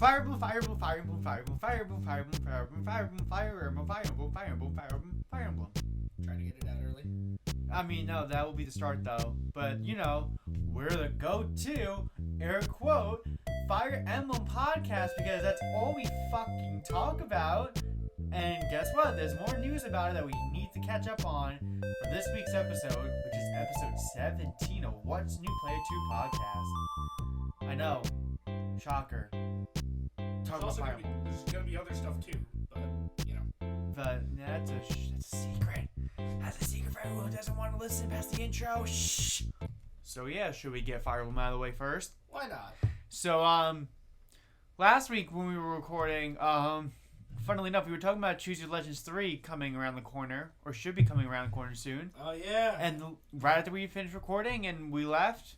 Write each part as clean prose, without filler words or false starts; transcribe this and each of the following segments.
Fire Emblem, Fire Emblem, Fire Emblem, Fire Emblem, Fire Emblem, Fire Emblem, Fire Emblem, Fire Emblem, Fire Emblem, Fire Emblem, Fire Emblem, Fire Emblem, Fire Emblem. Trying to get it out early. I mean, no, that will be the start though. But you know, we're the go-to air quote Fire Emblem podcast because that's all we fucking talk about. And guess what? There's more news about it that we need to catch up on for this week's episode, which is episode 17 of What's New Player 2 podcast. I know, shocker. Talk about Fire Emblem. There's gonna be other stuff too, but you know. But that's a secret. That's a secret for everyone who doesn't want to listen past the intro. Shh. So yeah, should we get Fire Emblem out of the way first? Why not? So last week when we were recording, funnily enough, we were talking about Choose Your Legends 3 coming around the corner, or should be coming around the corner soon. Oh yeah. And right after we finished recording and we left,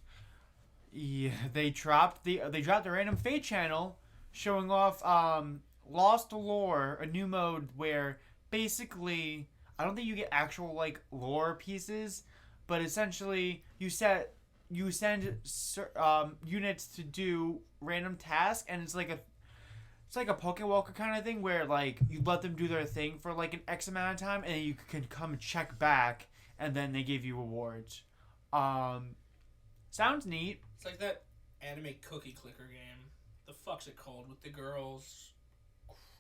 yeah, they dropped a random Fate channel showing off Lost Lore, a new mode where basically I don't think you get actual like lore pieces, but essentially you send units to do random tasks, and it's like a Pokewalker kind of thing where like you let them do their thing for like an X amount of time, and then you can come check back, and then they give you rewards. Sounds neat. It's like that anime cookie clicker game. The fuck's it called with the girls?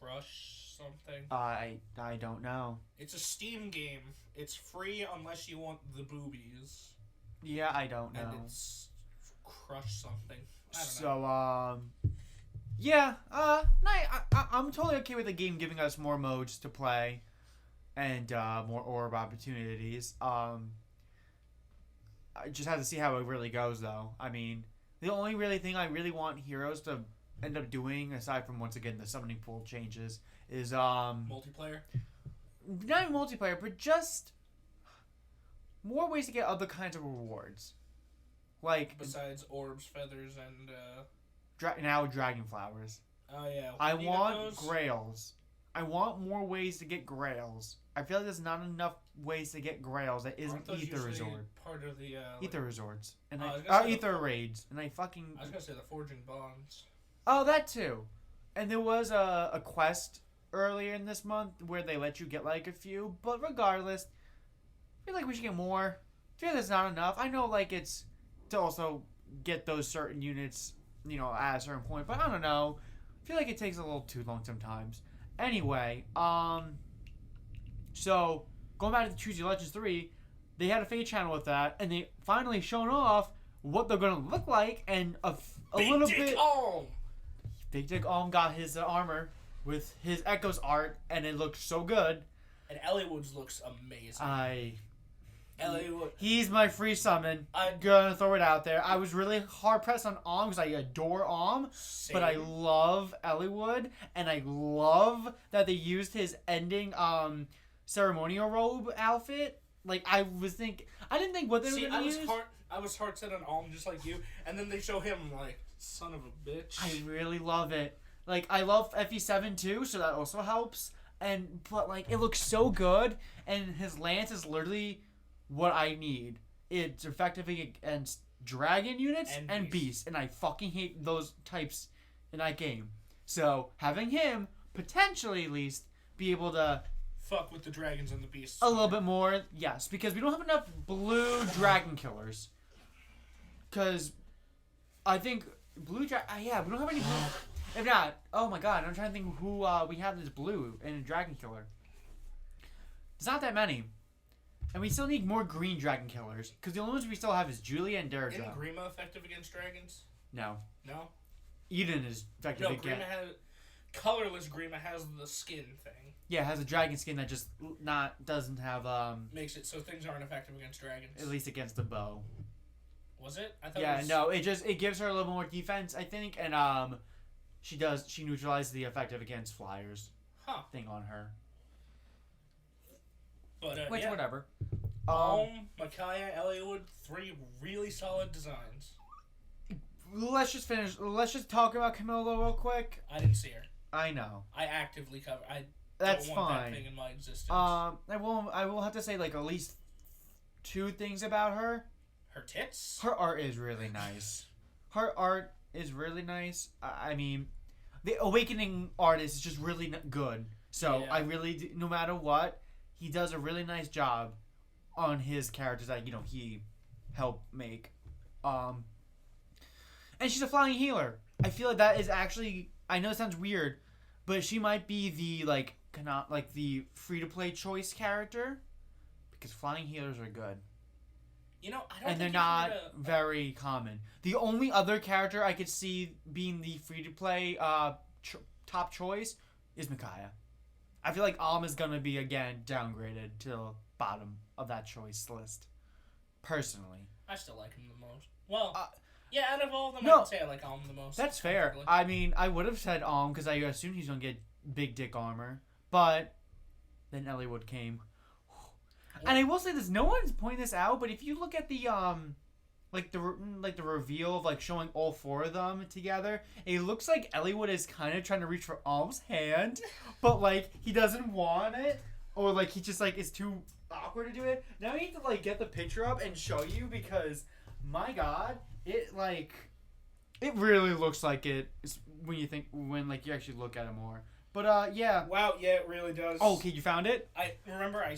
Crush something? I don't know. It's a Steam game. It's free unless you want the boobies. Yeah, I don't know. And it's Crush something. I don't So, know. yeah, I'm totally okay with the game giving us more modes to play and more orb opportunities. I just have to see how it really goes, though. I mean, the only really thing I really want heroes to end up doing, aside from once again the summoning pool changes, is Multiplayer? not even multiplayer, but just more ways to get other kinds of rewards, like Besides orbs, feathers, and now dragon flowers. oh yeah. I Need want those? grails. I want more ways to get grails. I feel like there's not enough ways to get grails that isn't Aren't those Ether usually Resort. part of the Ether resorts. And Oh, I was gonna say Ether raids. And I fucking... I was gonna say the forging bonds. Oh, that too. And there was a quest earlier in this month where they let you get like a few. But regardless, I feel like we should get more. I feel like there's not enough. I know like it's to also get those certain units, you know, at a certain point. But I don't know. I feel like it takes a little too long sometimes. Anyway, so going back to Choose Your Legends 3, they had a Fate channel with that, and they finally shown off what they're gonna look like, and a little bit. Big Dick Om got his armor with his Echoes art, and it looked so good. And Eliwood's looks amazing. Eliwood. He's my free summon. I'm gonna throw it out there. I was really hard pressed on Om because I adore Om, but I love Eliwood, and I love that they used his ending ceremonial robe outfit. Like I didn't think what they were gonna use. I was hard set on Om just like you, and then they show him like son of a bitch. I really love it. Like I love FE7 too, so that also helps. But like it looks so good, and his lance is literally what I need. It's effective against dragon units and beasts, and I fucking hate those types in that game. So having him potentially at least be able to fuck with the dragons and the beasts a little bit more, yes, because we don't have enough blue dragon killers. Because I think blue dragon, yeah, we don't have any blue. If not, oh my god, I'm trying to think who we have that's blue in a dragon killer. There's not that many. And we still need more green dragon killers. Because the only ones we still have is Julia and Deirdre. Isn't Grima effective against dragons? No. No? Eden is effective against... Grima has... Colorless Grima has the skin thing. Yeah, it has a dragon skin that just doesn't have... Makes it so things aren't effective against dragons. At least against the bow. Was it? I thought no, it gives her a little more defense, I think. And she neutralizes the effective against flyers thing on her. But, which, whatever. Micaiah, Eliwood, 3 really solid designs. Let's just talk about Camilla real quick. I didn't see her. I know. I actively cover. That's don't want fine. that thing in my existence. I will have to say like at least 2 things about her. Her tits? Her art is really nice. Her art is really nice. I mean, the Awakening artist is just really good. So Yeah. I really, no matter what, he does a really nice job on his characters that he helped make. And she's a flying healer. I feel like that is actually. I know it sounds weird, but she might be the the free to play choice character, because flying healers are good. I don't. And they're think not very common. The only other character I could see being the free to play top choice is Micaiah. I feel like Alm is gonna be again downgraded to the bottom of that choice list. Personally, I still like him the most. Well, yeah, out of all of them, no, I would say I like Alm the most. That's fair. I mean, I would have said Alm because I assumed he's gonna get big dick armor, but then Eliwood came. And I will say this: no one's pointing this out, but if you look at the the reveal of showing all four of them together, it looks like Eliwood is kind of trying to reach for Alm's hand, but he doesn't want it, or he just is too awkward to do it. Now I need to get the picture up and show you, because my God, it really looks like it when you actually look at it more. But yeah. Wow, yeah, it really does. Oh, okay, you found it? I remember I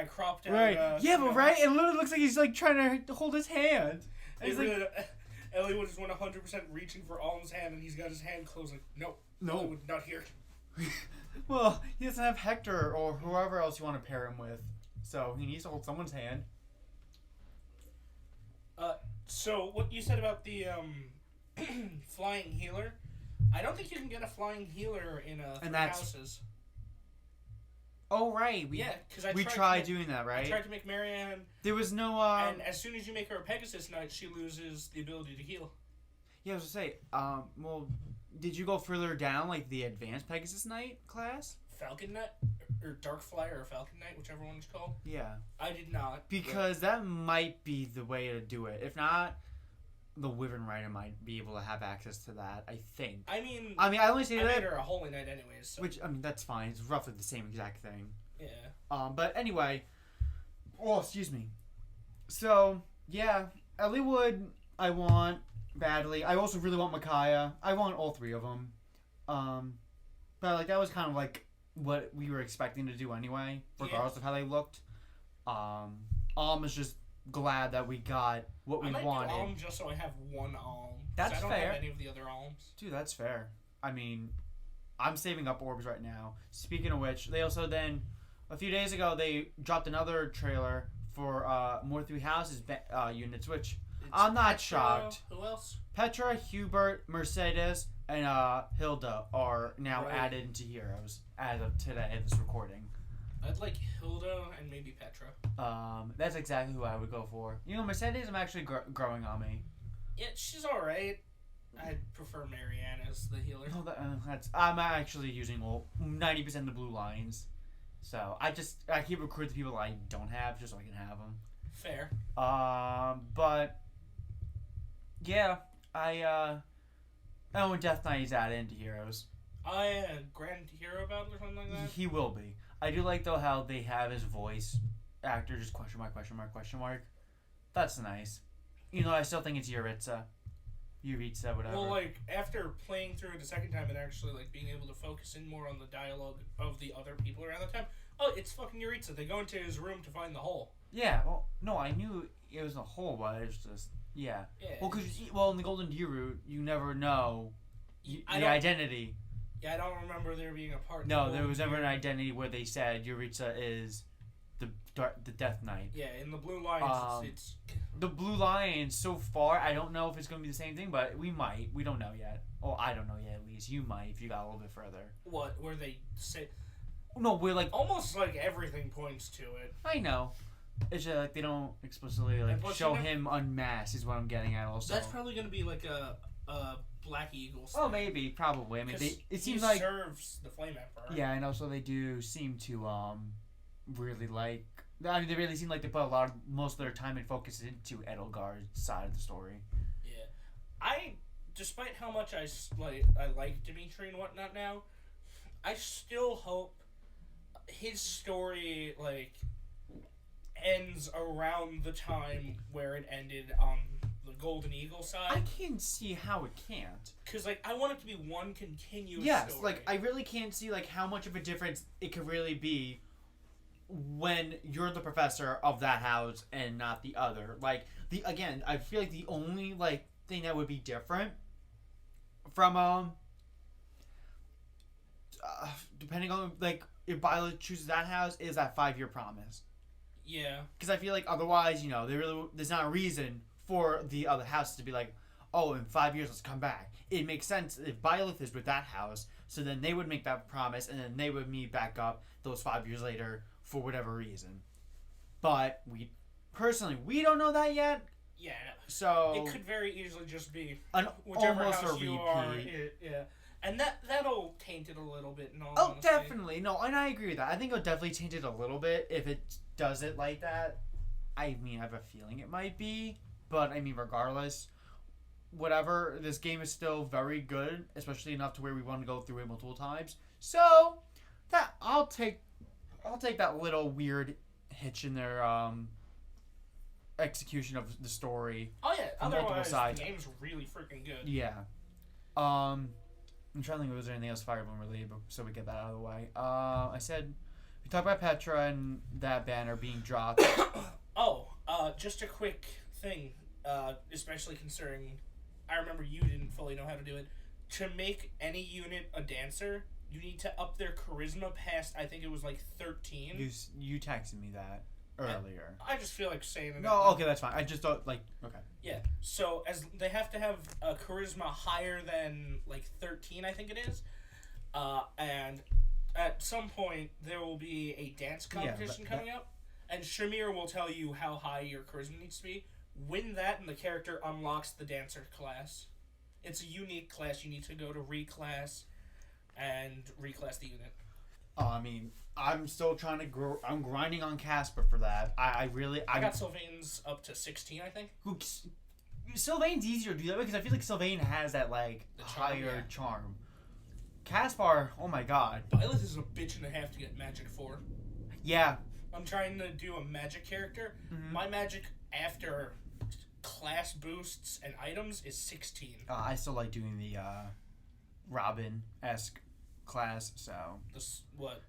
cropped out. Right. Yeah, but right, it literally looks like he's trying to hold his hand. And Eliwood is 100% reaching for Alm's hand, and he's got his hand closed. No. Eliwood, not here. Well, he doesn't have Hector or whoever else you want to pair him with, so he needs to hold someone's hand. So what you said about the flying healer? I don't think you can get a flying healer in Three Houses. Oh, right. Because we tried doing that, right? I tried to make Marianne. There was no. And as soon as you make her a Pegasus Knight, she loses the ability to heal. Yeah, I was gonna say. Well, did you go further down, the advanced Pegasus Knight class? Falcon Knight, or Dark Flyer, or Falcon Knight, whichever one it's called. Yeah. I did not. Because that might be the way to do it. If not, the Wyvern Rider might be able to have access to that, I think. I mean, I only say that. I made her a Holy Knight anyways. So. Which, that's fine. It's roughly the same exact thing. Yeah. But anyway. Oh, excuse me. So, yeah. Eliwood, I want badly. I also really want Micaiah. I want all three of them. But, that was kind of, what we were expecting to do anyway, regardless of how they looked. Alm is just glad that we got what we wanted. I might do Alm just so I have one Alm. That's fair. I don't have any of the other Alms. Dude, that's fair. I mean, I'm saving up orbs right now. Speaking of which, they also then, a few days ago, they dropped another trailer for more Three Houses units, which I'm not shocked. Who else? Petra, Hubert, Mercedes, and Hilda are now added into Heroes as of today at this recording. I'd like Hilda and maybe Petra. That's exactly who I would go for. Mercedes is actually growing on me. Yeah, she's alright. I'd prefer Marianne as the healer. No, I'm actually using 90% of the blue lines. So, I keep recruiting the people I don't have just so I can have them. Fair. But, yeah, when Death Knight is added into Heroes. Grand Hero Battle or something like that? He will be. I do like, though, how they have his voice actor just question mark, question mark, question mark. That's nice. I still think it's Yuritsa, whatever. Well, after playing through it a second time and actually, being able to focus in more on the dialogue of the other people around the time, oh, it's fucking Yuritsa. They go into his room to find the hole. Yeah, well, no, I knew it was a hole, but it's just, yeah. Well, because, in the Golden Deer route, you never know the identity. Yeah, I don't remember there being a part. No, there was never an identity where they said Yuritsa is the Death Knight. Yeah, in the Blue Lions, it's the Blue Lions. So far, I don't know if it's going to be the same thing, but we might. We don't know yet. Well, I don't know yet. At least you might if you got a little bit further. What? Where they say? No, we're almost everything points to it. I know. It's just they don't explicitly show him unmasked. Is what I'm getting at. Also, that's probably going to be a Black Eagle. Oh, maybe, probably. I mean, it seems he serves the Flame Emperor. Yeah, and also they do seem to really like. I mean, they really seem like they put most of their time and focus into Edelgard's side of the story. Yeah, despite how much I like Dimitri and whatnot now, I still hope his story ends around the time where it ended on the Golden Eagle I side. can't see how it can't. Because, like, I want it to be one continuous Yes, story. like, I really can't see, like, how much of a difference it could really be when you're the professor of that house and not the other. Like, again, I feel like the only, like, thing that would be different from, depending on, like, if Violet chooses that house, is that 5-year promise. Yeah. Because I feel like otherwise, you know, there's not a reason for the other house to be like, oh, in 5 years, let's come back. It makes sense if Violet is with that house, so then they would make that promise, and then they would meet back up those 5 years later for whatever reason. But we don't know that yet. Yeah. So it could very easily just be whichever almost house a you repeat. are. Yeah. And that'll taint it a little bit. In all Oh, honesty. definitely. No, and I agree with that. I think it'll definitely change it a little bit if it does it like that. I mean, I have a feeling it might be. But, I mean, regardless, whatever, this game is still very good, especially enough to where we want to go through it multiple times. So, that I'll take that little weird hitch in their execution of the story. Oh, yeah. From multiple Otherwise, sides. the game's really freaking good. Yeah. I'm trying to think if there's anything else Fire Emblem related, so we get that out of the way. I said we talked about Petra and that banner being dropped. Just a quick thing, especially considering I remember you didn't fully know how to do it. To make any unit a dancer, you need to up their charisma past, I think it was like 13. You texted me that earlier. I just feel like saying it. No, okay, that's fine. I just thought, like, okay. Yeah, so as they have to have a charisma higher than like 13, I think it is, and at some point there will be a dance competition coming up, and Shamir will tell you how high your charisma needs to be. Win that, and the character unlocks the dancer class. It's a unique class. You need to go to reclass and reclass the unit. I mean, I'm still trying to grow. I'm grinding on Casper for that. I got Sylvain's up to 16, I think. Sylvain's easier to do that because I feel like Sylvain has that like higher yeah. charm. Caspar, oh my god. Violet is a bitch and a half to get magic for. Yeah. I'm trying to do a magic character. Mm-hmm. My magic after class boosts and items is 16. I still like doing the Robin-esque class, so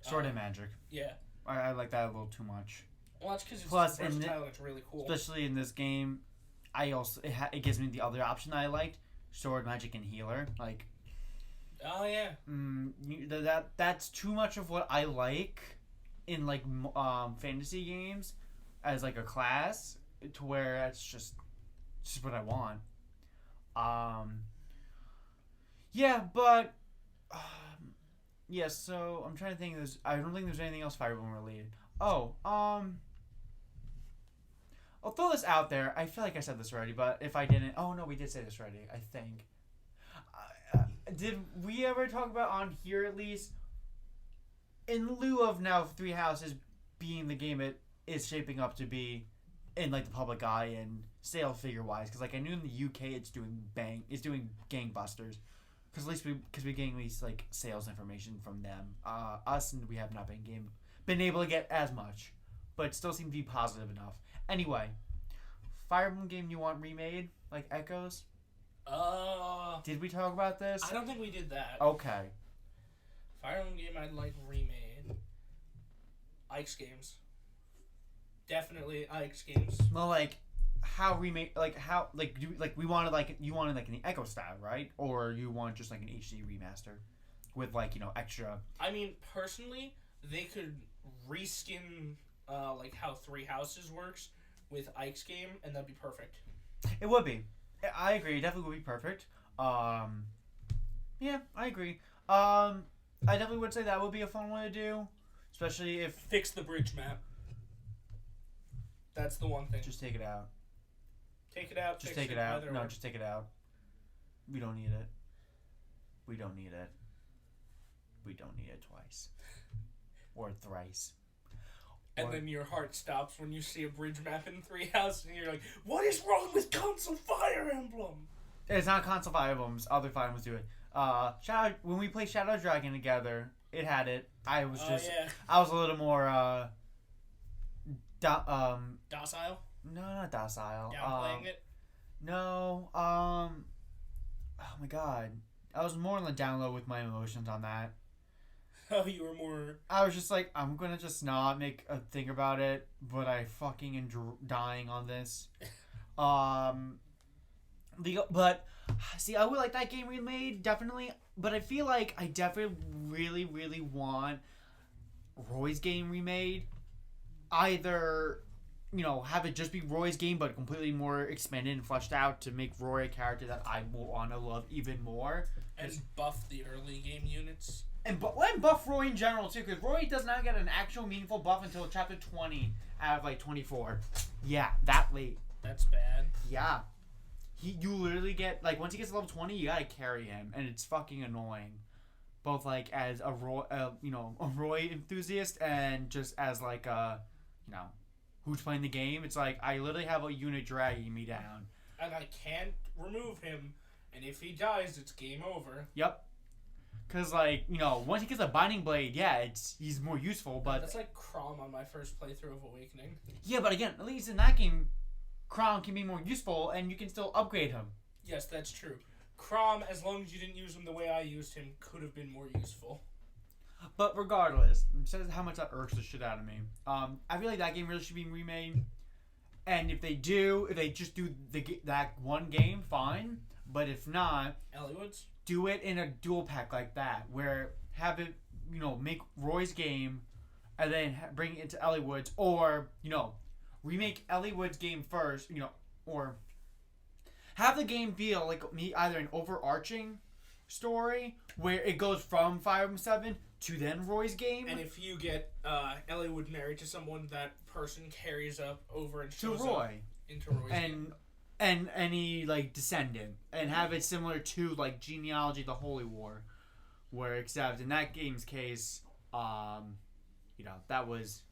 Sword and Magic. Yeah, I like that a little too much. Well, that's because it's versatile. It's really cool. Especially in this game, I also it gives me the other option that I liked: Sword, Magic, and Healer. Like, oh yeah, that's too much of what I like in like fantasy games as like a class to where that's just what I want. Yeah, but. Yeah, so I'm trying to think. I don't think there's anything else Fire Emblem related. Oh, I'll throw this out there. I feel like I said this already, but if I didn't, oh no, we did say this already. I think. Did we ever talk about on here at least? In lieu of now Three Houses being the game it is shaping up to be, in like the public eye and sale figure wise, because like I knew in the UK it's doing gangbusters. Because at least we're getting at least like sales information from them. Us and we have not been able to get as much, but it still seemed to be positive enough. Anyway, Fire Emblem game you want remade like Echoes? Did we talk about this? I don't think we did that. Okay. Fire Emblem game I'd like remade. Ike's games. Definitely Ike's games. Well, like. How remake you wanted like in the Echo style, right? Or you want just like an HD remaster with like, you know, extra. I mean, personally, they could reskin like how Three Houses works with Ike's game, and that'd be perfect. It would be. I agree. It definitely would be perfect. Yeah, I agree. I definitely would say that would be a fun one to do, especially if fix the bridge map. That's the one thing. Just take it out. Take it out. Just take it out. No, just take it out. We don't need it. We don't need it. We don't need it twice. Or thrice. And then your heart stops when you see a bridge map in Three Houses, and you're like, "What is wrong with console Fire Emblem?" It's not console Fire Emblems. Other Fire Emblems do it. When we played Shadow Dragon together, it had it. I was a little more docile. No, not docile. Downplaying it. No, oh my god. I was more on the down low with my emotions on that. Oh, you were more. I was just like, I'm gonna just not make a thing about it, but I fucking am dying on this. But see, I would like that game remade, definitely. But I feel like I definitely really, really want Roy's game remade. Either, have it just be Roy's game, but completely more expanded and fleshed out to make Roy a character that I will want to love even more. And buff the early game units. And buff Roy in general, too, because Roy does not get an actual meaningful buff until chapter 20 out of, 24. Yeah, that late. That's bad. Yeah. You literally get, once he gets to level 20, you gotta carry him, and it's fucking annoying. Both, as a Roy, a Roy enthusiast, and just as, who's playing the game. It's like, I literally have a unit dragging me down. And I can't remove him, and if he dies, it's game over. Yep. Because, once he gets a Binding Blade, yeah, he's more useful, but... That's like Crom on my first playthrough of Awakening. Yeah, but again, at least in that game, Crom can be more useful, and you can still upgrade him. Yes, that's true. Crom, as long as you didn't use him the way I used him, could have been more useful. But regardless, says how much that irks the shit out of me. I feel like that game really should be remade. And if they just do that one game, fine. But if not, Ellywoods? Do it in a dual pack like that, where have it, make Roy's game, and then bring it into Ellywoods, or remake Ellywoods game first, or have the game feel like either an overarching story where it goes from Fire Emblem 7 to then Roy's game. And if you get Ellywood married to someone, that person carries up over and shows to Roy. Up into Roy's game. And any descendant, and have it similar to Genealogy: The Holy War, where except in that game's case, that was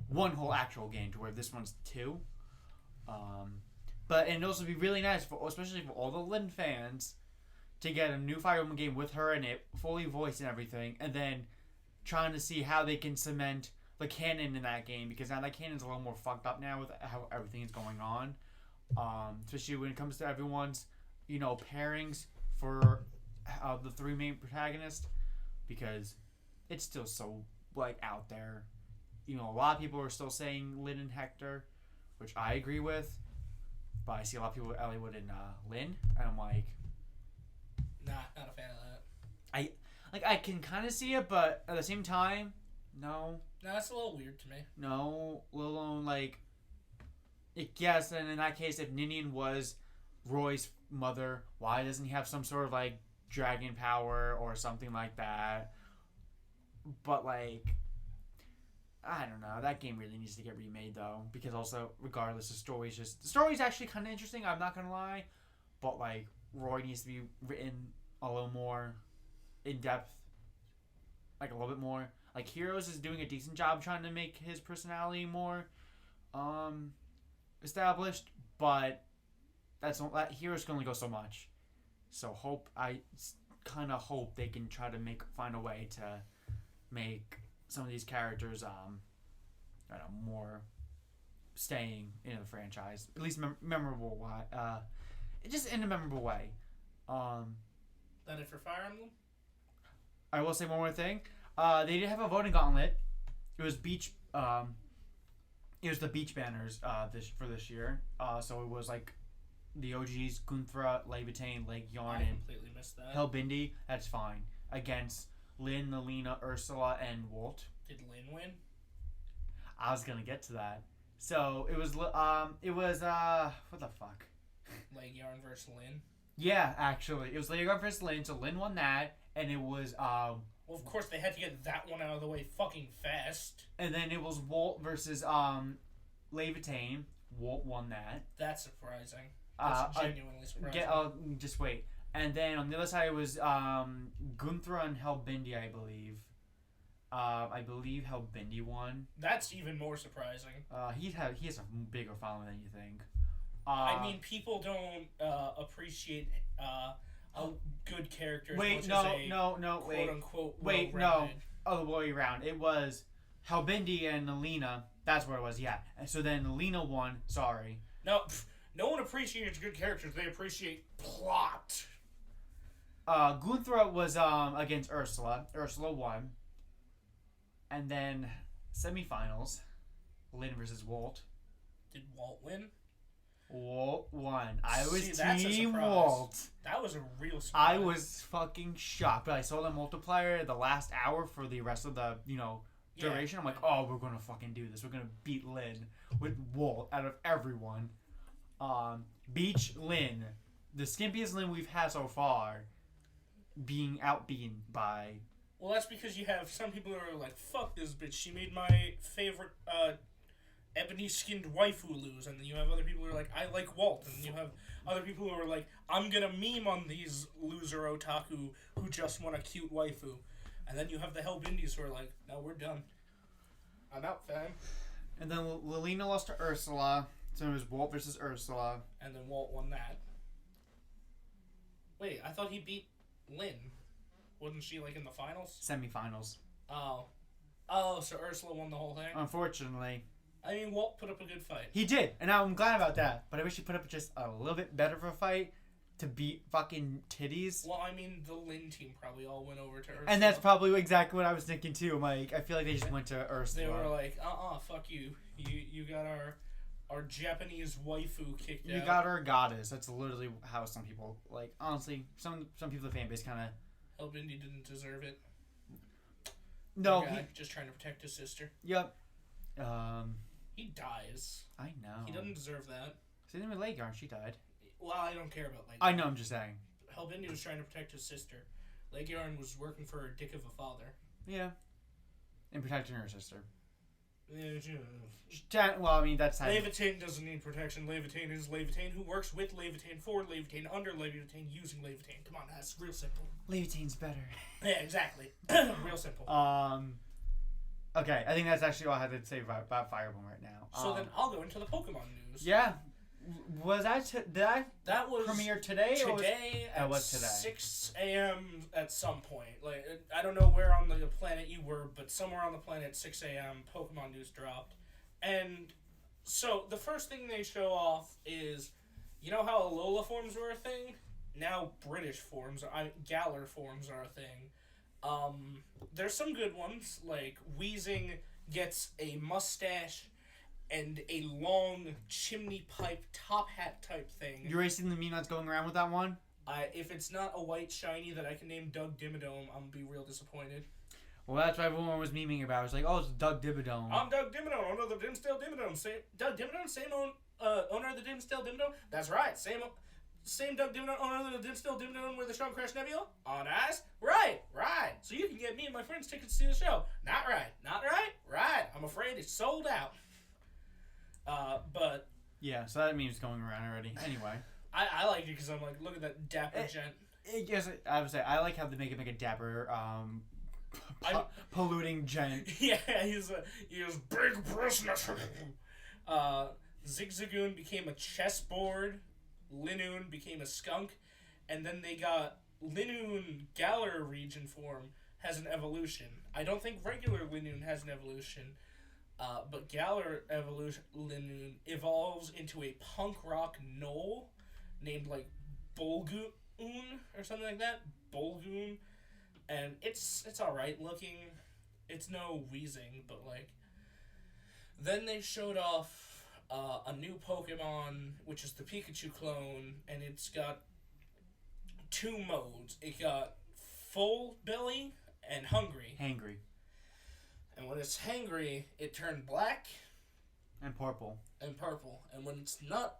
one whole actual game to where this one's two. But it'd also be really nice especially for all the Lynn fans, to get a new Fire Emblem game with her in it, fully voiced and everything, and then trying to see how they can cement the canon in that game, because now that canon's a little more fucked up now with how everything is going on. Especially when it comes to everyone's, pairings for the three main protagonists, because it's still so out there. A lot of people are still saying Lynn and Hector, which I agree with, but I see a lot of people with Elliowood and Lynn, and I'm like, nah, not a fan of that. I can kind of see it, but at the same time, no. No, that's a little weird to me. No, let alone yes, and in that case, if Ninian was Roy's mother, why doesn't he have some sort of dragon power or something like that? But I don't know. That game really needs to get remade though, because also, regardless, the story's actually kind of interesting. I'm not gonna lie, but Roy needs to be written a little more in depth, a little bit more. Heroes is doing a decent job trying to make his personality more, established, but that Heroes can only go so much. So I kind of hope they can try to find a way to make some of these characters more staying in the franchise, at least memorable. Just in a memorable way. That it for Fire Emblem? I will say one more thing. They did have a voting gauntlet. It was beach. It was the beach banners for this year. So it was the OGs: Gunthra, Levitain, Lake Yarn, I completely missed that. Hellbindi. That's fine. Against Lynn, Nalina, Ursula, and Walt. Did Lynn win? I was gonna get to that. So it was what the fuck? Leg Yarn versus Lynn. Yeah, actually, it was Leg Yarn versus Lynn. So Lynn won that, and it was Well, of course they had to get that one out of the way fucking fast. And then it was Walt versus Levitain. Walt won that. That's surprising. That's genuinely surprising. Just wait. And then on the other side it was Gunthra and Hellbindi, I believe. I believe Hellbindi won. That's even more surprising. He has a bigger following than you think. I mean, people don't appreciate a good character. Wait, no, quote unquote. Wait, no. Other way around. It was Hellbindi and Nalina. That's where it was. Yeah. And so then Nalina won. Sorry. No, No one appreciates good characters. They appreciate plot. Gunther was against Ursula. Ursula won. And then semifinals, Lynn versus Walt. Did Walt win? Walt won. I was See, that's a Team surprise. Walt. That was a real surprise. I was fucking shocked. But I saw the multiplier the last hour for the rest of the, duration. I'm like, oh, we're going to fucking do this. We're going to beat Lynn with Walt out of everyone. Beach Lynn, the skimpiest Lynn we've had so far, being outbeaten by... Well, that's because you have some people who are like, fuck this bitch, she made my favorite ebony-skinned waifu lose. And then you have other people who are like, I like Walt. And you have other people who are like, I'm gonna meme on these loser otaku who just want a cute waifu. And then you have the Hellbindies who are like, no, we're done. I'm out, fam. And then Lilina lost to Ursula. So it was Walt versus Ursula. And then Walt won that. Wait, I thought he beat Lynn. Wasn't she, like, in the finals? Semifinals. Oh, so Ursula won the whole thing? Unfortunately. I mean, Walt put up a good fight. He did, and I'm glad about that. But I wish he put up just a little bit better of a fight to beat fucking titties. Well, I mean, the Lynn team probably all went over to Ursula. And that's probably exactly what I was thinking, too. I'm like, I feel like they just went to Ursula. They were like, fuck you. You got our Japanese waifu kicked out. You got our goddess. That's literally how some people, like, honestly, some people in the fan base kind of... Hellbindy didn't deserve it. No, just trying to protect his sister. Yep. He dies. I know. He doesn't deserve that. Same with Legarn. She died. Well, I don't care about Legarn. I know. I'm just saying. Hellbindy was trying to protect his sister. Legarn was working for a dick of a father. Yeah. And protecting her sister. Yeah, well, I mean, that's how... Levitain doesn't need protection. Levitain is Levitain, who works with Levitain, for Levitain, under Levitain, using Levitain. Come on, that's real simple. Levitain's better. Yeah, exactly. Real simple. Okay, I think that's actually all I had to say about Fire Emblem right now. So then I'll go into the Pokemon news. Yeah. Was that... That was premiere today? Today or at was today? 6 a.m. at some point. Like, I don't know where on the planet you were, but somewhere on the planet at 6 a.m. Pokemon news dropped. And so the first thing they show off is, you know how Alola forms were a thing? Now British forms, Galar forms are a thing. There's some good ones, like Weezing gets a mustache and a long chimney pipe top hat type thing. You're racing the meme that's going around with that one? If it's not a white shiny that I can name Doug Dimmadome, I'm gonna be real disappointed. Well, that's what everyone was memeing about. It's like, oh, it's Doug Dimmadome. I'm Doug Dimmadome, owner of the Dimsdale Dimmadome. Doug Dimmadome, owner of the Dimsdale Dimmadome? That's right, same Doug Dimmadome, owner of the Dimsdale Dimmadome where the show Crash Nebula? On ice? Right. So you can get me and my friends tickets to see the show. Not right. I'm afraid it's sold out. But... Yeah, so that meme's going around already. Anyway. I like it because I'm like, look at that dapper gent. Yes, I would say, I like how they make a dapper, polluting gent. Yeah, he has big business. Zigzagoon became a chessboard. Linoon became a skunk. And then they got Linoon Galar region form has an evolution. I don't think regular Linoon has an evolution. But Galar evolution Linoon evolves into a punk rock gnoll named like Bolgoon or something like that. Bolgoon. And it's alright looking. It's no Weezing, but like... Then they showed off a new Pokemon, which is the Pikachu clone, and it's got 2 modes. It got full belly and hungry. Hangry. And when it's hangry, it turned black. And purple. And when it's not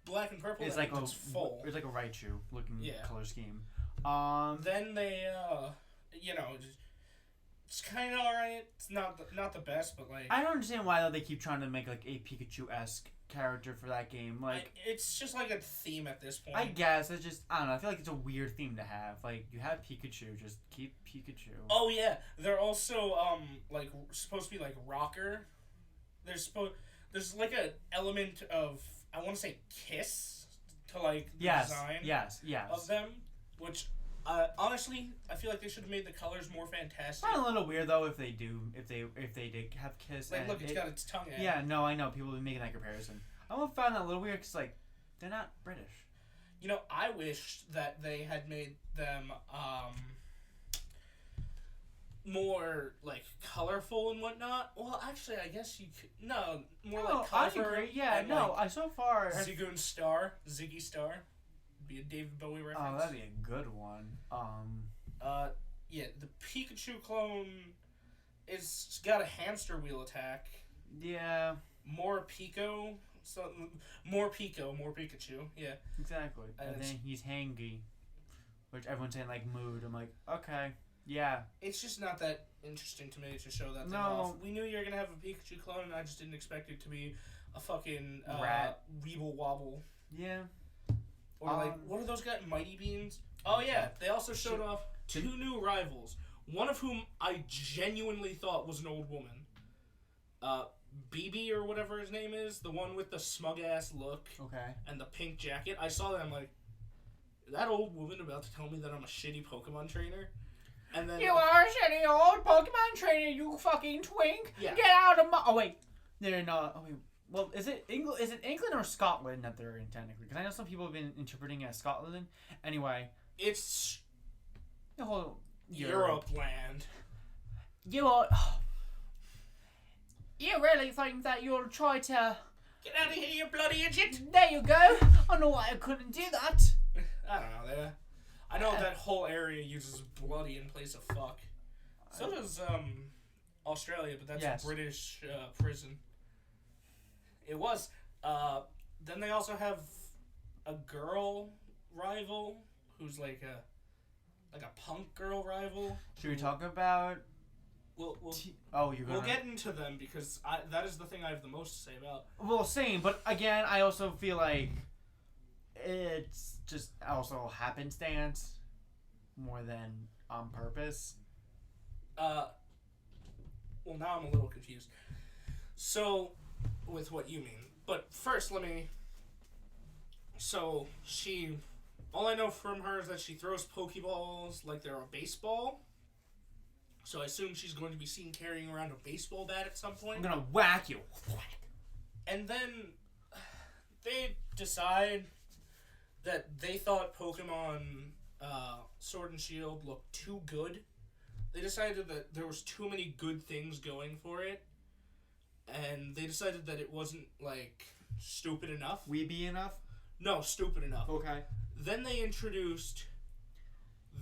black and purple, it's full. It's like a Raichu looking color scheme. Then they, it's kind of alright. It's not the best, but like... I don't understand why though they keep trying to make like a Pikachu-esque character for that game. Like, it's just like a theme at this point. I guess it's just, I don't know. I feel like it's a weird theme to have. Like, you have Pikachu, just keep Pikachu. Oh yeah, they're also like supposed to be like rocker. There's like an element of, I want to say, kiss to like the design. Yes. Of them, which honestly I feel like they should have made the colors more fantastic. It's a little weird though if they did have kiss. Like, look, it's got its tongue out. Yeah, no, I know people have been making that comparison. I find that a little weird because like They're not British. You know, I wish that they had made them more like colorful and whatnot. Well, actually, I guess you could. No, more like colorful. I agree. Yeah, and, no, like, I so far. Ziggy Star, be a David Bowie reference. Oh, that'd be a good one. Yeah, the Pikachu clone is got a hamster wheel attack. Yeah. More Pico. More Pikachu. Yeah. Exactly. And then he's hangy, which everyone's saying like mood. I'm like, okay, yeah. It's just not that interesting to me to show that thing No. off. We knew you were gonna have a Pikachu clone, and I just didn't expect it to be a fucking rat. Weeble Wobble. Yeah. Or like, what are those guys? Mighty Beans? Oh yeah, they also showed off two new rivals. One of whom I genuinely thought was an old woman. BB or whatever his name is, the one with the smug ass look. Okay. And the pink jacket. I saw that. I'm like, is that old woman about to tell me that I'm a shitty Pokemon trainer? And then you are a shitty old Pokemon trainer, you fucking twink. Yeah. Get out of my. Oh wait, they're not. Oh wait. Well, is it England? Is it England or Scotland that they're in technically? Because I know some people have been interpreting it as Scotland. Anyway, it's the whole Europe land. You are. You really think that you'll try to... Get out of here, you bloody idiot! There you go. I know why I couldn't do that. I don't know. I know that whole area uses bloody in place of fuck. So does Australia, but that's a British prison. It was. Then they also have a girl rival who's like a punk girl rival. Should we talk about... We'll get into them because that is the thing I have the most to say about. Well, same, but again, I also feel like it's just also happenstance more than on purpose. Well, now I'm a little confused. So, with what you mean. But first, So, all I know from her is that she throws Pokeballs like they're a baseball. So I assume she's going to be seen carrying around a baseball bat at some point. I'm gonna whack you. And then they decide that they thought Pokemon Sword and Shield looked too good. They decided that there was too many good things going for it. And they decided that it wasn't, like, stupid enough. Weeby enough? No, stupid enough. Okay. Then they introduced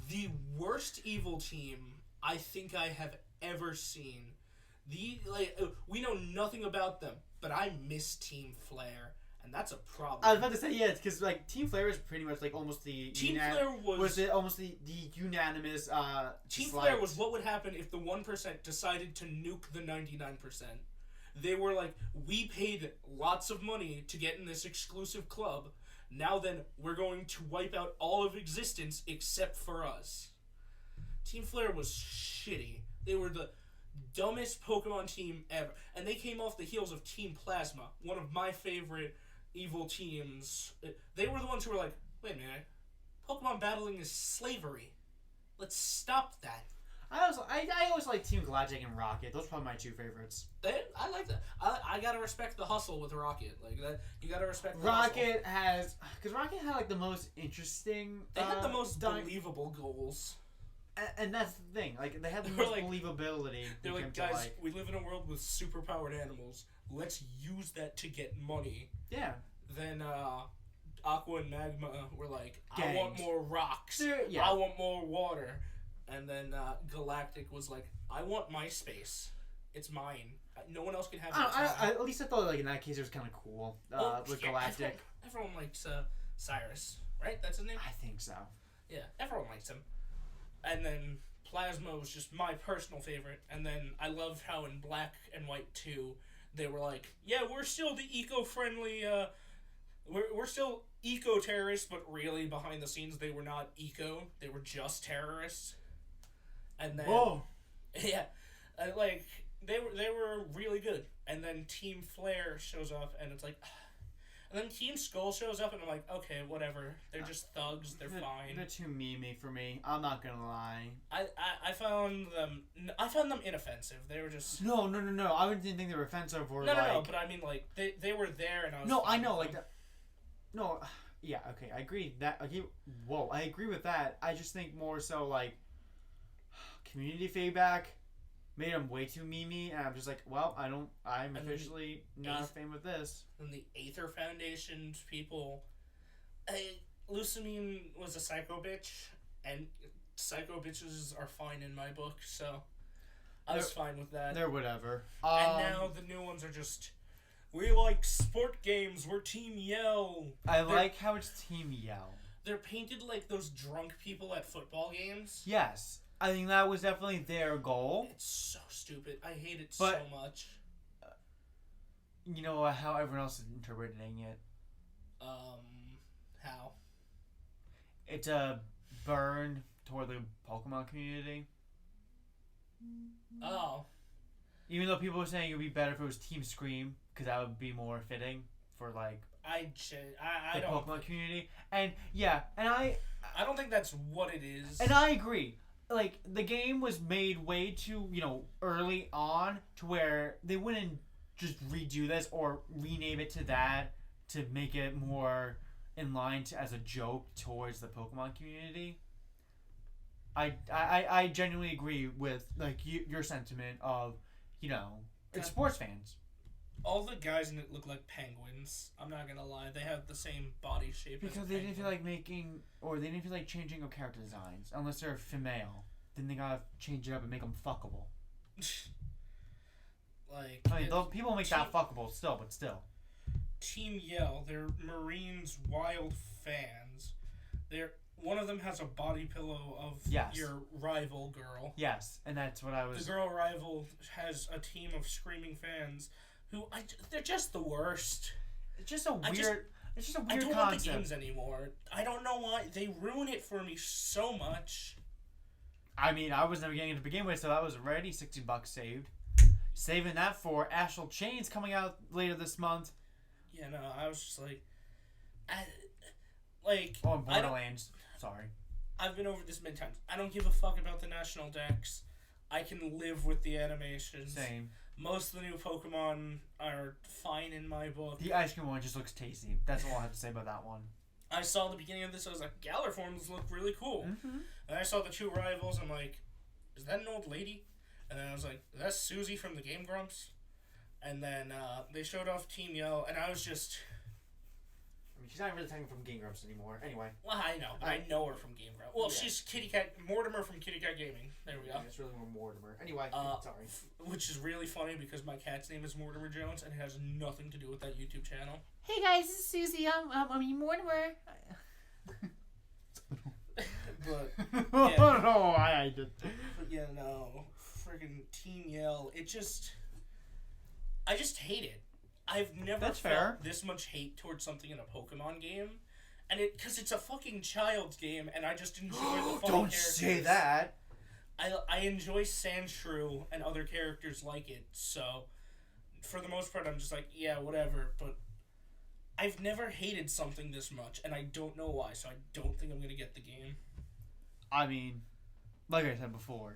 the worst evil team I think I have ever seen. We know nothing about them, but I miss Team Flare, and that's a problem. I was about to say because like Team Flare is pretty much like almost the Flare was almost the unanimous. Team Flare was what would happen if the 1% decided to nuke the 99%. They were like, we paid lots of money to get in this exclusive club. Now then, we're going to wipe out all of existence except for us. Team Flare was shitty. They were the dumbest Pokemon team ever. And they came off the heels of Team Plasma, one of my favorite evil teams. They were the ones who were like, wait a minute, Pokemon battling is slavery. Let's stop that. I always like Team Galactic and Rocket. Those are probably my two favorites. I like that. I gotta respect the hustle with Rocket. Like that, you gotta respect the Rocket hustle. Because Rocket had like the most interesting. They had the most believable goals. And that's the thing. Like they have the most believability. They're like, guys, we live in a world with superpowered animals. Let's use that to get money. Yeah. Then Aqua and Magma were like, Gangs. I want more rocks. I want more water. And then Galactic was like, I want my space. It's mine. No one else can have it. At least I thought like in that case it was kind of cool with Galactic. Everyone likes Cyrus, right? That's his name? I think so. Yeah, everyone likes him. And then Plasma was just my personal favorite. And then I loved how in Black and White 2, they were like, yeah, we're still the eco-friendly, we're still eco-terrorists, but really behind the scenes they were not eco. They were just terrorists. And then... Whoa! Yeah. Like, they were really good. And then Team Flare shows up, and it's like... And then Team Skull shows up, and I'm like, okay, whatever. They're just thugs. They're fine. They're too memey for me. I'm not gonna lie. I found them inoffensive. They were just... No. I didn't think they were offensive or No, but I mean, like, they were there, and I was... No, I know, like... No, yeah, okay, I agree that. Okay, whoa, I agree with that. I just think more so like community feedback made them way too memey, and I'm just like, well, I'm officially not a fan with this. And the Aether Foundation's people, Lucamine was a psycho bitch, and psycho bitches are fine in my book, so I was fine with that. They're whatever. And now the new ones are just, we like sport games, we're Team Yell. I like how it's Team Yell. They're painted like those drunk people at football games. Yes. I think that was definitely their goal. It's so stupid. I hate it so much. You know how everyone else is interpreting it? How? It's a burn toward the Pokemon community. Oh. Even though people were saying it would be better if it was Team Scream, because that would be more fitting for, like, the Pokemon community. And, yeah, and I don't think that's what it is. And I agree. Like, the game was made way too, early on to where they wouldn't just redo this or rename it to that to make it more in line as a joke towards the Pokemon community. I genuinely agree with, like, your sentiment of, it's sports fans. All the guys in it look like penguins. I'm not gonna lie. They have the same body shape because as they didn't feel like they didn't feel like changing up character designs. Unless they're female. Then they gotta change it up and make them fuckable. People make that fuckable still, but still. Team Yell, they're Marines Wild fans. One of them has a body pillow of your rival girl. Yes, and that's what I was... The girl rival has a team of screaming fans who, they're just the worst. It's just a weird concept. I don't want the games anymore. I don't know why. They ruin it for me so much. I mean, I was never getting it to begin with, so that was already $60 saved. Saving that for Astral Chains coming out later this month. Yeah, no, I was just like... Borderlands. Sorry. I've been over this many times. I don't give a fuck about the national decks. I can live with the animations. Same. Most of the new Pokemon are fine in my book. The ice cream one just looks tasty. That's all I have to say about that one. I saw the beginning of this, I was like, Galar forms look really cool. Mm-hmm. And I saw the two rivals, I'm like, is that an old lady? And then I was like, that's Susie from the Game Grumps. And then they showed off Team Yell, and I was just... I mean, she's not really technically from Game Grumps anymore. Anyway. Well, I know, but I know her from Game Grumps. Well, yeah. She's Kitty Cat... Mortimer from Kitty Cat Gaming. There we go. Yeah, it's really more Mortimer. Anyway, sorry. Which is really funny because my cat's name is Mortimer Jones, and it has nothing to do with that YouTube channel. Hey guys, this is Susie. I'm Mortimer. But yeah. No, I did. But yeah, no, friggin' Team Yell. I just hate it. I've never felt this much hate towards something in a Pokemon game, and because it's a fucking child's game, and I just enjoy the fun Don't characters. say that. I enjoy Sandshrew and other characters like it, so for the most part, I'm just like, yeah, whatever. But I've never hated something this much, and I don't know why, so I don't think I'm gonna get the game. I mean, like I said before,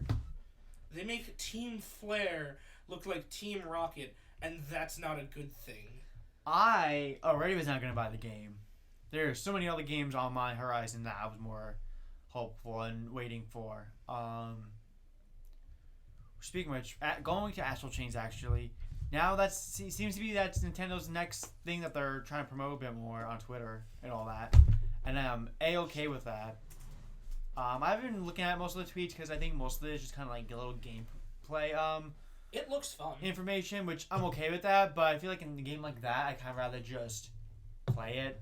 they make Team Flare look like Team Rocket, and that's not a good thing. I already was not going to buy the game. There are so many other games on my horizon that I was more hopeful and waiting for. Speaking of which, going to Astral Chains actually, now that seems to be that's Nintendo's next thing that they're trying to promote a bit more on Twitter and all that, and I'm A-okay with that. I've been looking at most of the tweets because I think most of it is just kind of like a little gameplay. It looks fun. Information, which I'm okay with that, but I feel like in a game like that, I kind of rather just play it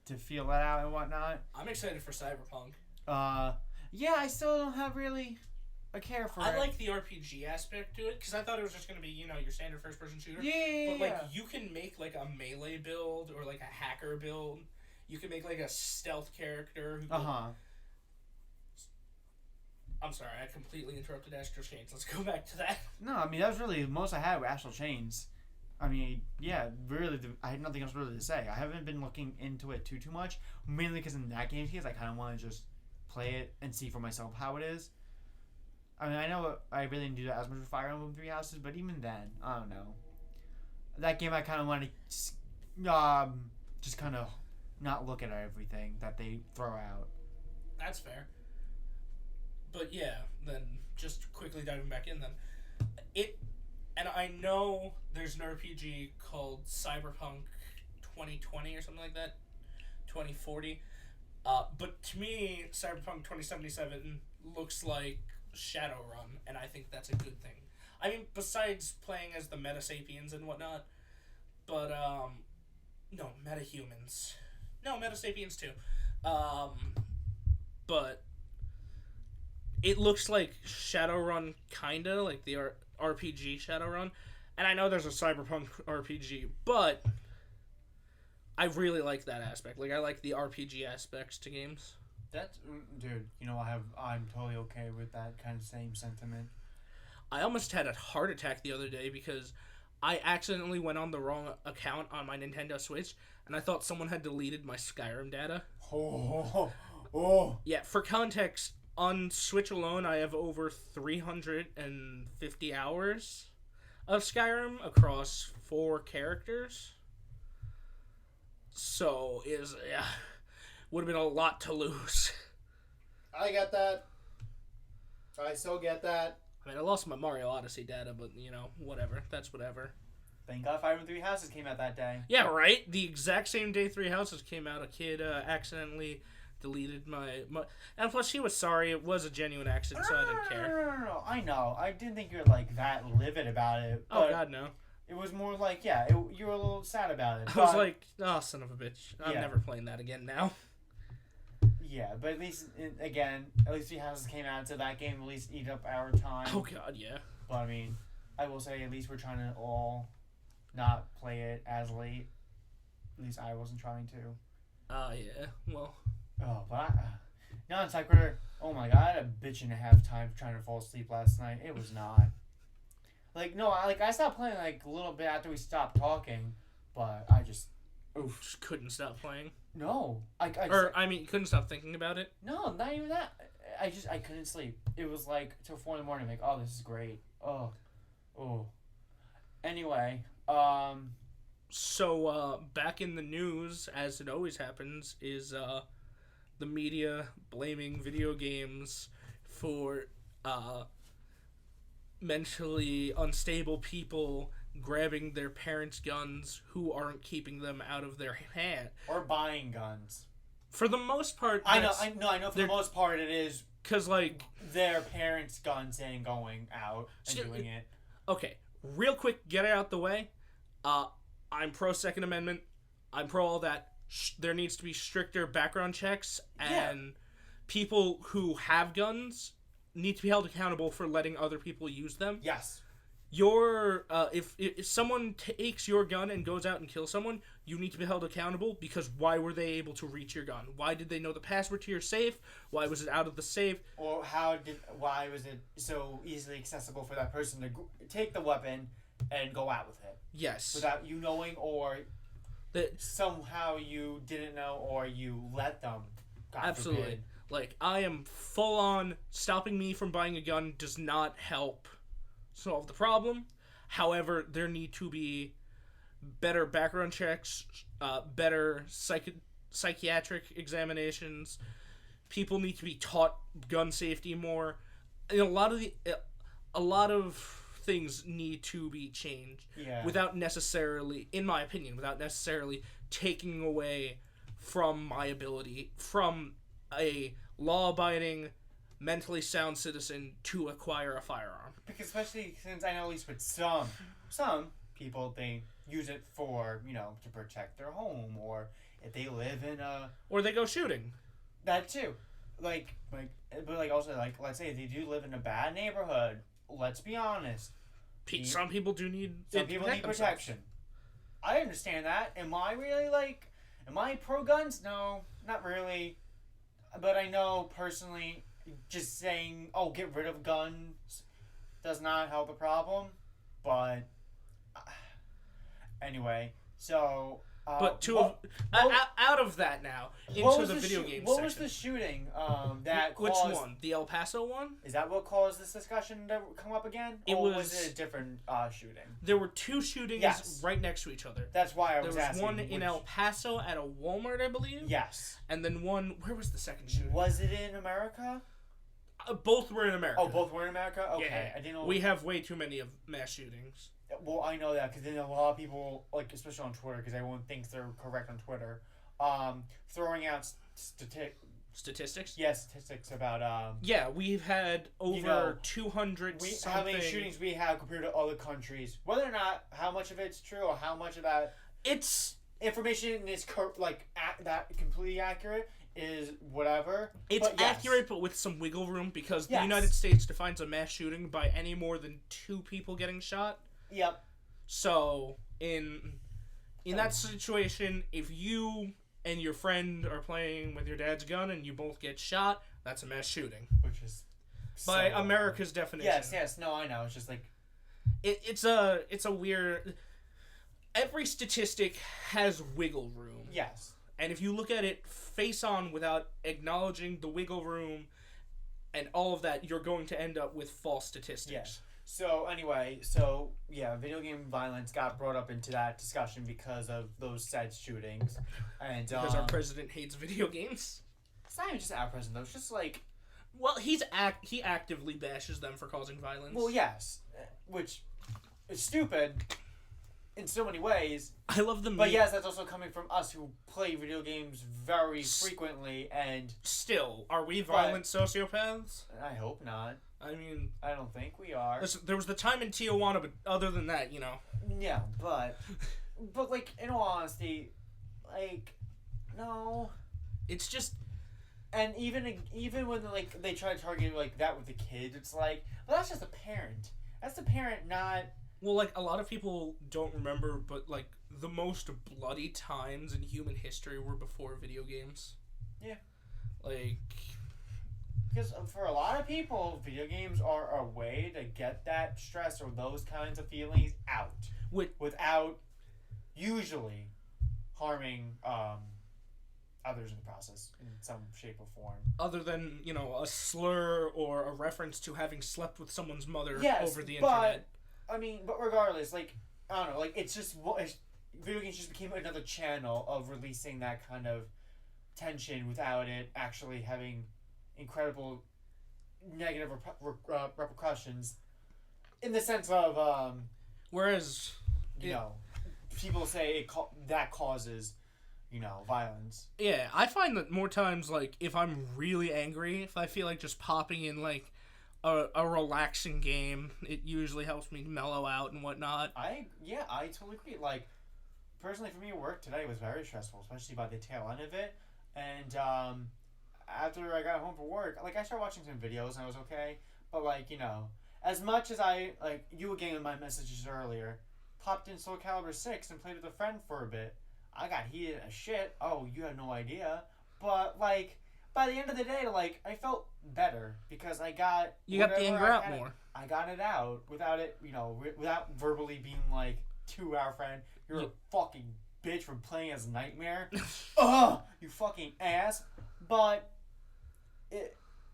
to feel it out and whatnot. I'm excited for Cyberpunk. Yeah, I still don't have really a care for it. I like the RPG aspect to it because I thought it was just going to be, your standard first-person shooter. Yeah. But, you can make, a melee build or, a hacker build. You can make, a stealth character. I'm sorry, I completely interrupted Astral Chains. Let's go back to that. No, I mean, that was really the most I had with Astral Chains. I mean, yeah, really, I had nothing else really to say. I haven't been looking into it too much, mainly because in that game case, I kind of want to just play it and see for myself how it is. I mean, I know I really didn't do that as much with Fire Emblem Three Houses, but even then, I don't know. That game I kind of wanted to just kind of not look at everything that they throw out. That's fair. But yeah, then just quickly diving back in then. And I know there's an RPG called Cyberpunk 2020 or something like that. 2040. But to me, Cyberpunk 2077 looks like Shadowrun, and I think that's a good thing. I mean, besides playing as the Metasapiens and whatnot, but, no, Metahumans. No, Metasapiens too. But it looks like Shadowrun, kinda, like the RPG Shadowrun. And I know there's a Cyberpunk RPG, but I really like that aspect. Like, I like the RPG aspects to games. That's, dude, I'm totally okay with that kind of same sentiment. I almost had a heart attack the other day because I accidentally went on the wrong account on my Nintendo Switch, and I thought someone had deleted my Skyrim data. Oh. Yeah, for context, on Switch alone, I have over 350 hours of Skyrim across 4 characters. So, would have been a lot to lose. I get that. I still get that. I mean, I lost my Mario Odyssey data, but, whatever. That's whatever. Thank God Fire Emblem 3 Houses came out that day. Yeah, right? The exact same day 3 Houses came out, a kid accidentally deleted my... And plus, he was sorry. It was a genuine accident, so I didn't care. No. I know. I didn't think you were, that livid about it. Oh, God, no. It was more like, you were a little sad about it. I was like, oh, son of a bitch. I'm never playing that again now. Yeah, but at least, at least 3 Houses came out, so that game at least eat up our time. Oh, God, yeah. But, I mean, I will say at least we're trying to all not play it as late. At least I wasn't trying to. Yeah, well... Oh, but non-sequitur. Oh my God, I had a bitch and a half time trying to fall asleep last night. It was not. I stopped playing a little bit after we stopped talking, but I just couldn't stop playing. No, you couldn't stop thinking about it. No, not even that. I couldn't sleep. It was till 4 a.m. Oh, this is great. Oh. Anyway, So, back in the news, as it always happens, is the media blaming video games for mentally unstable people grabbing their parents' guns who aren't keeping them out of their hand. Or buying guns. For the most part... I know for the most part it is... Because, their parents' guns and going out and doing it. Okay, real quick, get it out the way. I'm pro Second Amendment. I'm pro all that. There needs to be stricter background checks, and people who have guns need to be held accountable for letting other people use them. Yes. If someone takes your gun and goes out and kills someone, you need to be held accountable because why were they able to reach your gun? Why did they know the password to your safe? Why was it out of the safe? Or why was it so easily accessible for that person to take the weapon and go out with it? Yes. Without you knowing, or somehow you didn't know, or you let them. God absolutely. Forbid. I am full on stopping me from buying a gun does not help solve the problem. However, there need to be better background checks, better psychiatric examinations. People need to be taught gun safety more. And a lot of things need to be changed without necessarily, in my opinion, taking away from my ability from a law-abiding, mentally sound citizen to acquire a firearm. Because especially since I know at least with some people, they use it for, to protect their home, or if they live in a... Or they go shooting. That too. Also, let's say they do live in a bad neighborhood. Let's be honest. Some people do need... Some people need protection. I understand that. Am I really, am I pro-guns? No, not really. But I know, personally, just saying, get rid of guns does not help the problem. But, anyway, so, But out of that now, into the video game What section. was the shooting that Which caused... one? The El Paso one? Is that what caused this discussion to come up again? Or was it a different shooting? There were two shootings right next to each other. That's why I was asking. There was one in El Paso at a Walmart, I believe. Yes. And then one... Where was the second shooting? Was it in America? Both were in America. Oh, both were in America? Okay. Yeah. I didn't know. We have way too many of mass shootings. Well, I know that because then a lot of people, like especially on Twitter, because everyone thinks they're correct on Twitter, throwing out statistics. Yeah, statistics about Yeah, we've had over 200 something. How many shootings we have compared to other countries? Whether or not how much of it's true or how much of that information is that completely accurate is whatever. It's accurate, but with some wiggle room because the United States defines a mass shooting by any more than 2 people getting shot. Yep. So in that situation, if you and your friend are playing with your dad's gun and you both get shot, that's a mass shooting. Which is by America's definition. Yes. No, I know. It's just like it's a weird. Every statistic has wiggle room. Yes. And if you look at it face on without acknowledging the wiggle room and all of that, you're going to end up with false statistics. Yes. So anyway, video game violence got brought up into that discussion because of those said shootings, and because our president hates video games. It's not even just our president though; it's just like, well, he actively bashes them for causing violence. Well, yes, which is stupid in so many ways. I love the. But yes, that's also coming from us who play video games very frequently, and still, are we violent sociopaths? I hope not. I mean, I don't think we are. Listen, there was the time in Tijuana, but other than that, you know. Yeah, but like in all honesty, like no. It's just, and even when like they try to target like that with the kids, it's like, well, that's just a parent. That's the parent, not. Well, like a lot of people don't remember, but like the most bloody times in human history were before video games. Yeah. Like. Because for a lot of people, video games are a way to get that stress or those kinds of feelings out without usually harming others in the process in some shape or form. Other than, a slur or a reference to having slept with someone's mother over the internet. But regardless, like, I don't know, like, it's just, video games just became another channel of releasing that kind of tension without it actually having incredible negative repercussions in the sense of whereas people say that causes violence. Yeah, I find that more times, like, if I'm really angry, if I feel like just popping in like a relaxing game, it usually helps me mellow out and whatnot. I totally agree. Like, personally for me, work today was very stressful, especially by the tail end of it, and after I got home from work, like, I started watching some videos and I was okay. But, like, as much as you were getting my messages earlier, popped in Soul Calibur 6 and played with a friend for a bit. I got heated as shit. Oh, you have no idea. But, like, by the end of the day, like, I felt better because I got... You got the anger out more. I got it out without it, without verbally being like, to our friend, you're a fucking bitch for playing as Nightmare. Ugh! You fucking ass. But...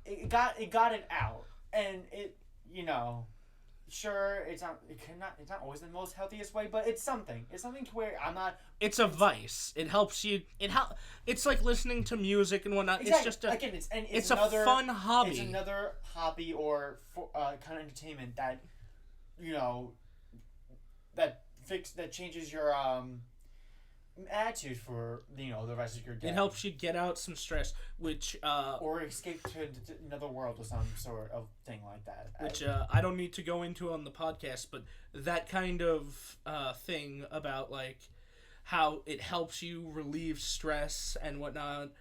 It got it out, and it sure it's not always the most healthiest way, but it's something to where I'm not. It's a vice. It helps you. It's like listening to music and whatnot. Exactly. It's just it's another, a fun hobby. It's another hobby or kind of entertainment that that changes your attitude for the rest of your day. It helps you get out some stress, which or escape to another world or some sort of thing like that. Which I don't need to go into on the podcast, but that kind of thing about like how it helps you relieve stress and whatnot.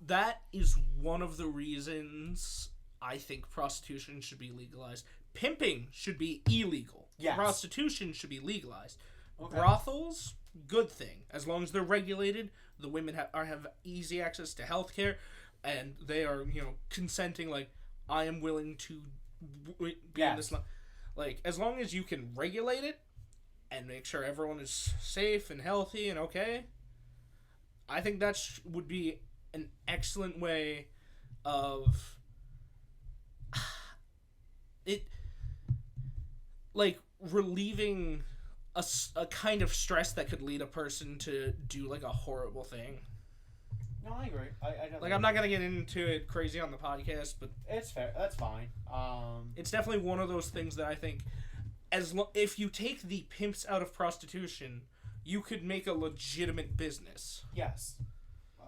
That is one of the reasons I think prostitution should be legalized. Pimping should be illegal. Yes. Prostitution should be legalized. Okay. Brothels, good thing. As long as they're regulated, the women have easy access to healthcare, and they are, consenting, like, I am willing to be in this... Like, as long as you can regulate it, and make sure everyone is safe and healthy and okay. I think that would be an excellent way of it, like, relieving a kind of stress that could lead a person to do, like, a horrible thing. No, I agree. I definitely like, I'm not gonna get into it crazy on the podcast, but it's fair. That's fine. It's definitely one of those things that I think, if you take the pimps out of prostitution, you could make a legitimate business. Yes,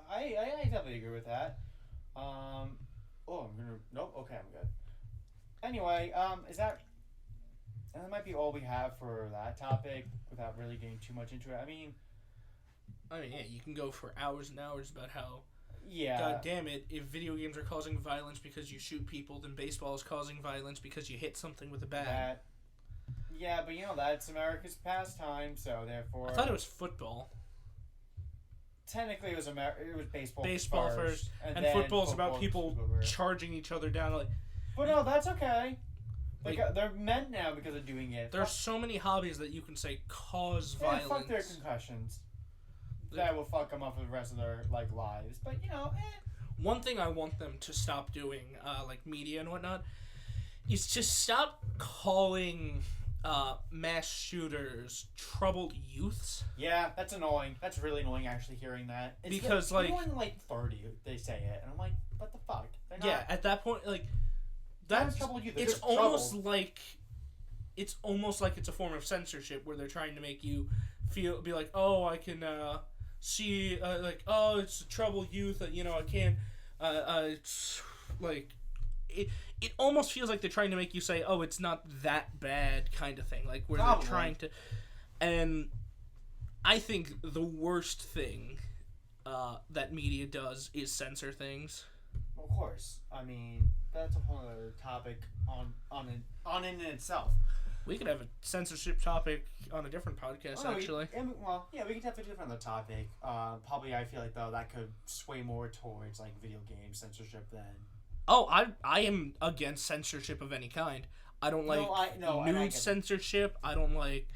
I definitely agree with that. I'm gonna. Nope. Okay, I'm good. Anyway, that might be all we have for that topic without really getting too much into it. I mean, yeah, you can go for hours and hours about how, yeah, God damn it, if video games are causing violence because you shoot people, then baseball is causing violence because you hit something with a bat. Yeah, but that's America's pastime, so therefore... I thought it was football. Technically, it was baseball. Baseball first, and football's about people charging each other down. But no, that's okay. They're meant now because of doing it. There's so many hobbies that you can say cause violence. Fuck their concussions. That will fuck them up for the rest of their lives. But One thing I want them to stop doing, media and whatnot, is to stop calling mass shooters troubled youths. Yeah, that's annoying. That's really annoying actually hearing that. It's because anyone 30, they say it, and I'm like, what the fuck? They're not, at that point, that's troubled youth. It's almost like it's a form of censorship where they're trying to make you be like, oh, I can see oh, it's a troubled youth. I can't. It's like it almost feels like they're trying to make you say, oh, it's not that bad, kind of thing. Like where they're trying to, and I think the worst thing that media does is censor things. Of course, I mean that's a whole other topic on in itself. We could have a censorship topic on a different podcast, actually. We could have a different topic. Probably, I feel like though that could sway more towards video game censorship than. Oh, I am against censorship of any kind. I don't like nude censorship. I don't like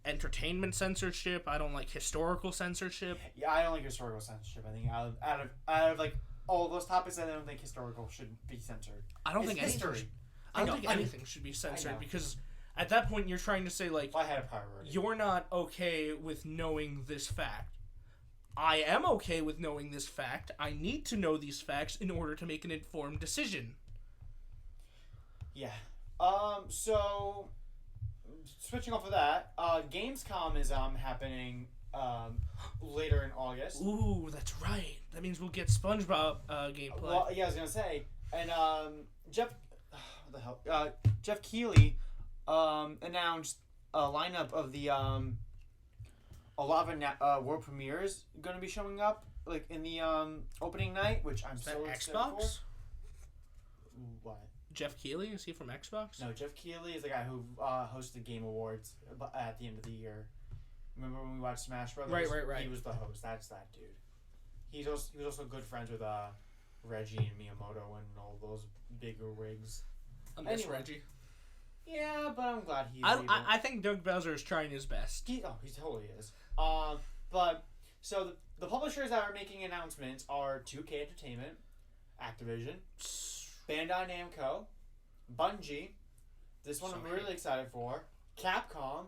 entertainment censorship. I don't like historical censorship. Yeah, I don't like historical censorship. I think out of all those topics, I don't think historical should be censored. I don't think anything should be censored because at that point you're trying to say I had a priority. You're not okay with knowing this fact. I am okay with knowing this fact. I need to know these facts in order to make an informed decision. Yeah. So switching off of that, Gamescom is happening later in August. Ooh, that's right. That means we'll get SpongeBob gameplay. Well, yeah, I was gonna say, and Jeff Keighley announced a lineup of the a lot of world premieres going to be showing up in the opening night, which I'm so excited Xbox? for. What? Jeff Keighley? Is he from Xbox? No, Jeff Keighley is the guy who hosted Game Awards at the end of the year. Remember when we watched Smash Brothers? Right. He was the host. That's that dude. He was also good friends with Reggie and Miyamoto and all those bigger wigs. I miss Reggie. Yeah, but I'm glad he's. I think Doug Bowser is trying his best. He totally is. But so the publishers that are making announcements are 2K Entertainment, Activision, Bandai Namco, Bungie. This one I'm really excited for. Capcom.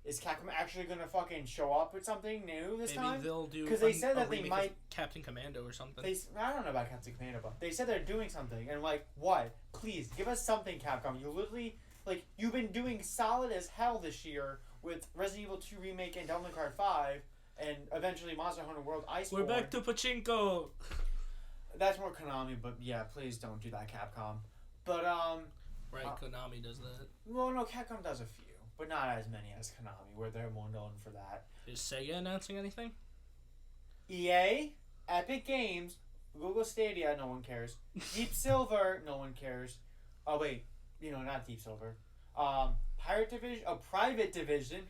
Is Capcom actually gonna fucking show up with something new this time? Maybe they'll do. Because they said that they might Captain Commando or something. I don't know about Captain Commando, but they said they're doing something, and what? Please give us something, Capcom. You literally you've been doing solid as hell this year with Resident Evil 2 remake and Devil May Cry 5, and eventually Monster Hunter World Iceborne. We're back to pachinko. That's more Konami, but yeah, please don't do that, Capcom. But right, Konami does that. Well, no, Capcom does a few. But not as many as Konami, where they're more known for that. Is Sega announcing anything? EA, Epic Games, Google Stadia, no one cares. Deep Silver, no one cares. Oh wait, not Deep Silver. Private Division,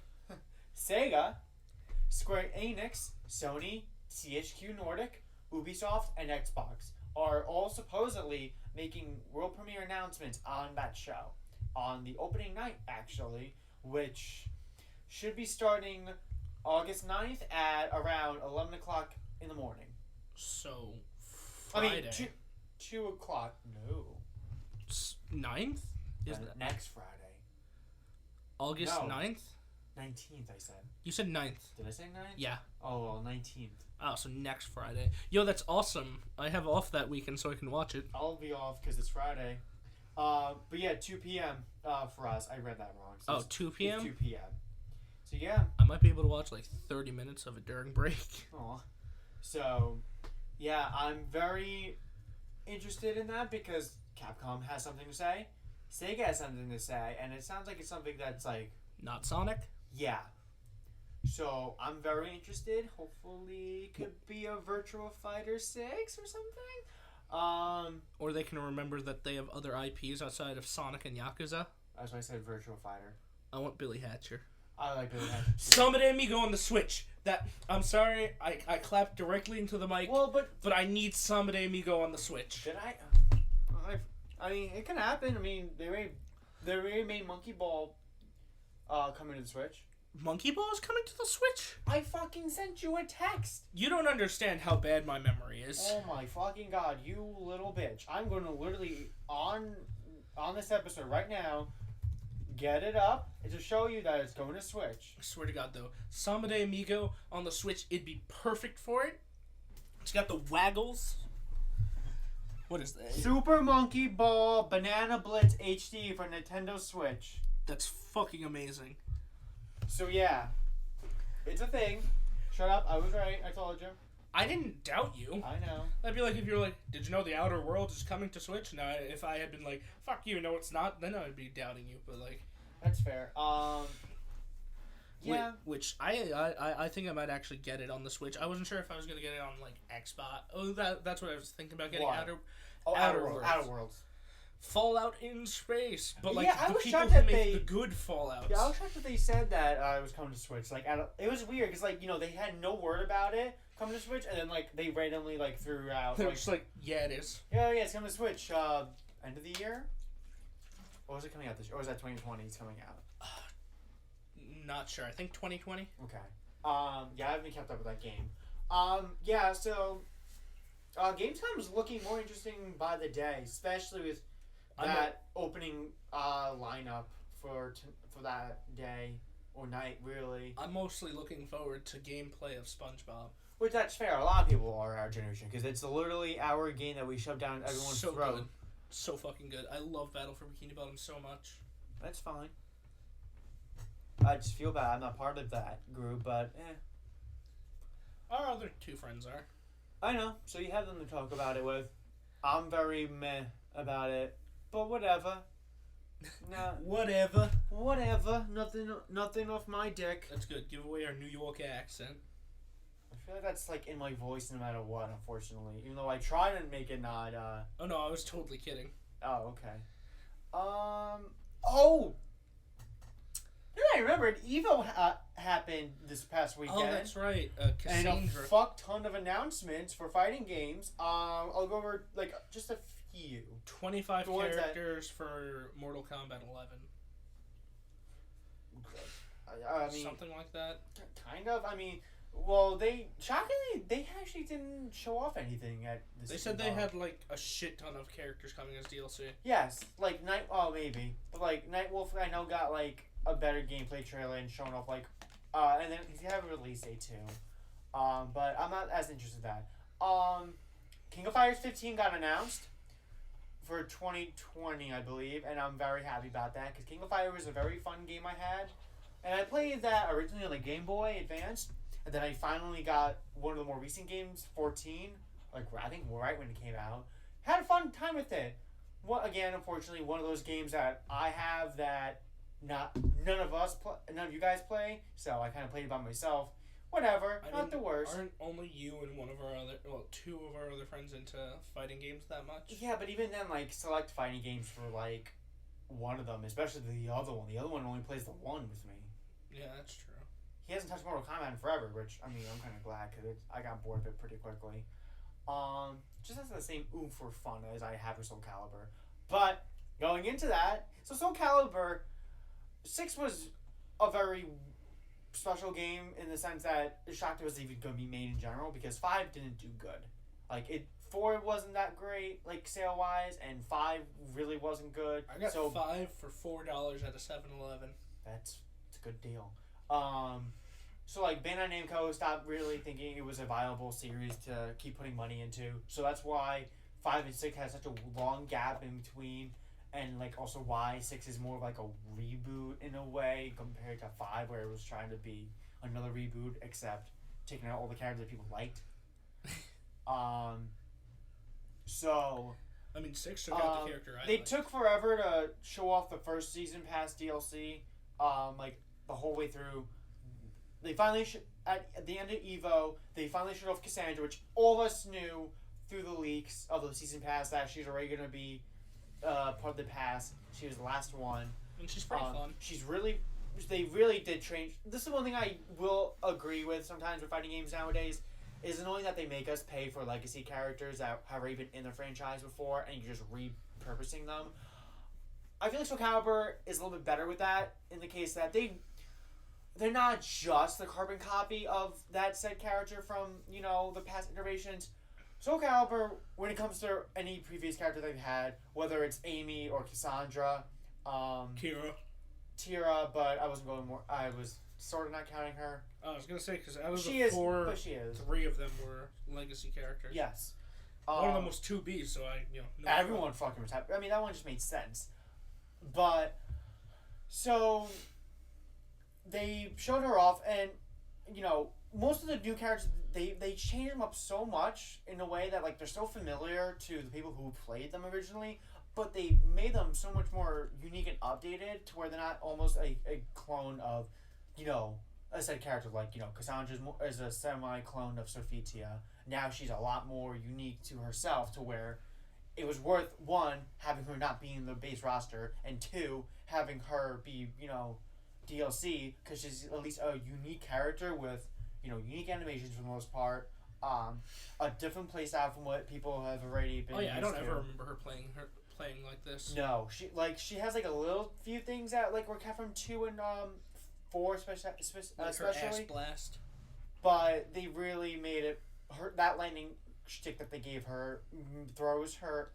Sega, Square Enix, Sony, THQ Nordic, Ubisoft, and Xbox are all supposedly making world premiere announcements on that show. On the opening night, actually. Which should be starting August 9th at around 11 o'clock in the morning. So, Friday. I mean, 2 o'clock. No. 9th? Next Friday. August 9th? 19th, I said. You said 9th. Did I say 9th? Yeah. Oh, well, 19th. Oh, so next Friday. Yo, that's awesome. I have off that weekend so I can watch it. I'll be off because it's Friday. But yeah, 2 p.m. For us. I read that wrong. So 2 p.m.? It's 2 p.m. So yeah. I might be able to watch like 30 minutes of it during break. Aw. So, yeah, I'm very interested in that because Capcom has something to say. Sega has something to say. And it sounds like it's something that's like... Not Sonic? Yeah. So, I'm very interested. Hopefully, it could be a Virtua Fighter 6 or something. Or they can remember that they have other IPs outside of Sonic and Yakuza. That's why I said Virtua Fighter. I want Billy Hatcher. I like Billy Hatcher. Summon Amigo on the Switch. I'm sorry, I clapped directly into the mic. Well, but I need Summon Amigo on the Switch. Did I? I mean, it can happen. I mean, they already made Monkey Ball coming to the Switch. Monkey Ball is coming to the Switch? I fucking sent you a text. You don't understand how bad my memory is. Oh my fucking god, you little bitch. I'm going to literally, on this episode right now, get it up to show you that it's going to Switch. I swear to God, though. Summon Amigo on the Switch, it'd be perfect for it. It's got the waggles. What is that? Super Monkey Ball Banana Blitz HD for Nintendo Switch. That's fucking amazing. So yeah, it's a thing. Shut up, I was right, I told you. I didn't doubt you. I know. That'd be like if you were like, did you know The Outer Worlds is coming to Switch? Now, if I had been like, fuck you, no it's not, then I'd be doubting you, but like... That's fair. Yeah. Which I think I might actually get it on the Switch. I wasn't sure if I was going to get it on like Xbox. Oh, that's what I was thinking about getting. What? Outer Worlds. Outer Worlds. Fallout in space, but like Yeah, the people who make the good Fallouts. Yeah, I was shocked that they said that it was coming to Switch. Like, it was weird because like they had no word about it coming to Switch, and then like they randomly like threw out. They're like, just like, yeah, it is. Yeah, it's coming to Switch. End of the year. Or was it coming out this year? Or was that 2020? It's coming out. Not sure. I think 2020. Okay. Yeah, I haven't kept up with that game. Yeah. So, Gamescom's looking more interesting by the day, especially with that opening lineup for that day or night, really. I'm mostly looking forward to gameplay of SpongeBob. Which that's fair. A lot of people are our generation because it's literally our game that we shove down everyone's throat. Good. So fucking good. I love Battle for Bikini Bottom so much. That's fine. I just feel bad. I'm not part of that group, but Our other two friends are. I know. So you have them to talk about it with. I'm very meh about it. But whatever. Nah. Whatever. Nothing off my dick. That's good. Give away our New York accent. I feel like that's like in my voice no matter what, unfortunately. Even though I try to make it not Oh no, I was totally kidding. Oh, okay. Oh! Then I remembered Evo happened this past weekend. Oh, that's right. And a fuck ton of announcements for fighting games. I'll go over like just a few. 25 characters for Mortal Kombat 11. I mean, something like that. Kind of. I mean, well, they actually didn't show off anything at this. They said they had like a shit ton of characters coming as DLC. Yes, like maybe, but like Nightwolf, I know got like a better gameplay trailer and showing off like, and then they have a release date too. But I'm not as interested in that. King of Fighters 15 got announced for 2020, I believe, and I'm very happy about that because King of Fighters was a very fun game I had, and I played that originally on the Game Boy Advance, and then I finally got one of the more recent games, 14, like I think right when it came out. Had a fun time with it. Again, unfortunately, one of those games that I have that none of you guys play, so I kind of played it by myself. Whatever, not the worst. Aren't only you and two of our other friends into fighting games that much? Yeah, but even then, like, select fighting games for, like, one of them, especially the other one. The other one only plays the one with me. Yeah, that's true. He hasn't touched Mortal Kombat in forever, which, I mean, I'm kind of glad, because I got bored of it pretty quickly. Just has the same oomph for fun as I have with Soul Calibur. But, going into that, so Soul Calibur 6 was a very special game in the sense that it shocked it was even going to be made in general because 5 didn't do good. Like 4 wasn't that great, like sale wise, and 5 really wasn't good. I got 5 for $4 at a 7-Eleven. It's a good deal. So like Bandai Namco stopped really thinking it was a viable series to keep putting money into. So that's why 5 and 6 has such a long gap in between, and like also why 6 is more of like a reboot in a way compared to 5, where it was trying to be another reboot except taking out all the characters that people liked. So I mean, 6 took out the character I They liked. took forever to show off the first season pass DLC. Like the whole way through. They finally at the end of Evo, they finally showed off Cassandra, which all of us knew through the leaks of the season pass that she's already gonna be part of the pass. She was the last one. And she's pretty fun. They really did change. This is one thing I will agree with sometimes with fighting games nowadays. Is annoying that they make us pay for legacy characters that have already been in the franchise before, and you're just repurposing them. I feel like Soul Calibur is a little bit better with that in the case that they're not just the carbon copy of that said character from, the past iterations. Soul Calibur, when it comes to any previous character they've had, whether it's Amy or Cassandra, Tira, but I was sort of not counting her. I was gonna say because out of She the is, 4, but she is. 3 of them were legacy characters. Yes. One of them was 2B, so everyone fucking was happy. I mean, that one just made sense. But so they showed her off, and most of the new characters they changed them up so much in a way that like they're so familiar to the people who played them originally, but they made them so much more unique and updated to where they're not almost a clone of a said character. Like Cassandra is a semi-clone of Sophitia. Now she's a lot more unique to herself, to where it was worth, 1, having her not be in the base roster, and 2, having her be DLC, because she's at least a unique character with unique animations for the most part, a different playstyle from what people have already been. Oh yeah, I don't used ever to. remember her playing like this. No, she has like a little few things that like were kept from 2 and 4 especially. Her ass blast. But they really made it that lightning stick that they gave her throws her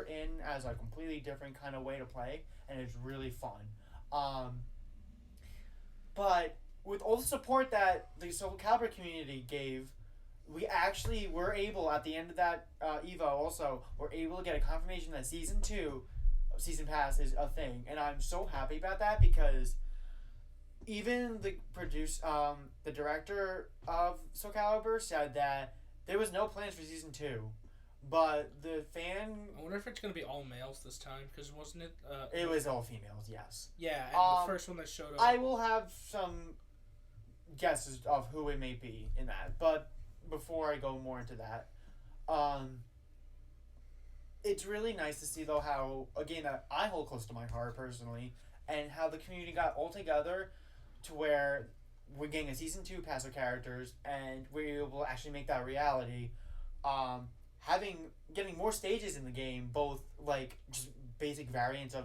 in as a completely different kind of way to play, and it's really fun. But with all the support that the Soul Calibur community gave, we actually were able, at the end of that Evo also, we're able to get a confirmation that Season 2 Season Pass is a thing. And I'm so happy about that, because even the director of Soul Calibur said that there was no plans for Season 2. But the fan... I wonder if it's going to be all males this time, because wasn't it... it was all females, yes. Yeah, and the first one that showed up... I will have some guesses of who it may be in that, but before I go more into that, it's really nice to see, though, how, again, that I hold close to my heart, personally, and how the community got all together to where we're getting a Season 2 pass of characters, and we're able to actually make that reality. Getting more stages in the game, both like just basic variants of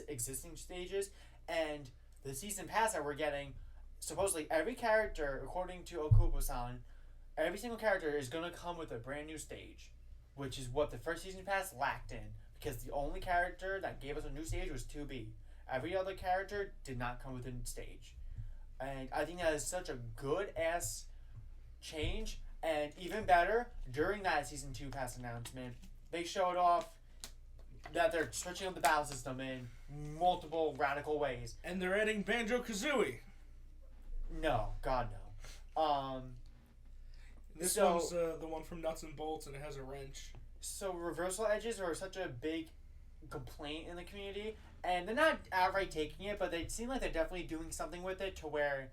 existing stages, and the season pass that we're getting. Supposedly every character, according to Okubo-san, every single character is going to come with a brand new stage, which is what the first season pass lacked in, because the only character that gave us a new stage was 2B. Every other character did not come with a stage, and I think that is such a good ass change. And even better, during that Season 2 pass announcement, they showed off that they're switching up the battle system in multiple radical ways. And they're adding Banjo-Kazooie. No, God no. This one's the one from Nuts and Bolts, and it has a wrench. So reversal edges are such a big complaint in the community, and they're not outright taking it, but they seem like they're definitely doing something with it to where...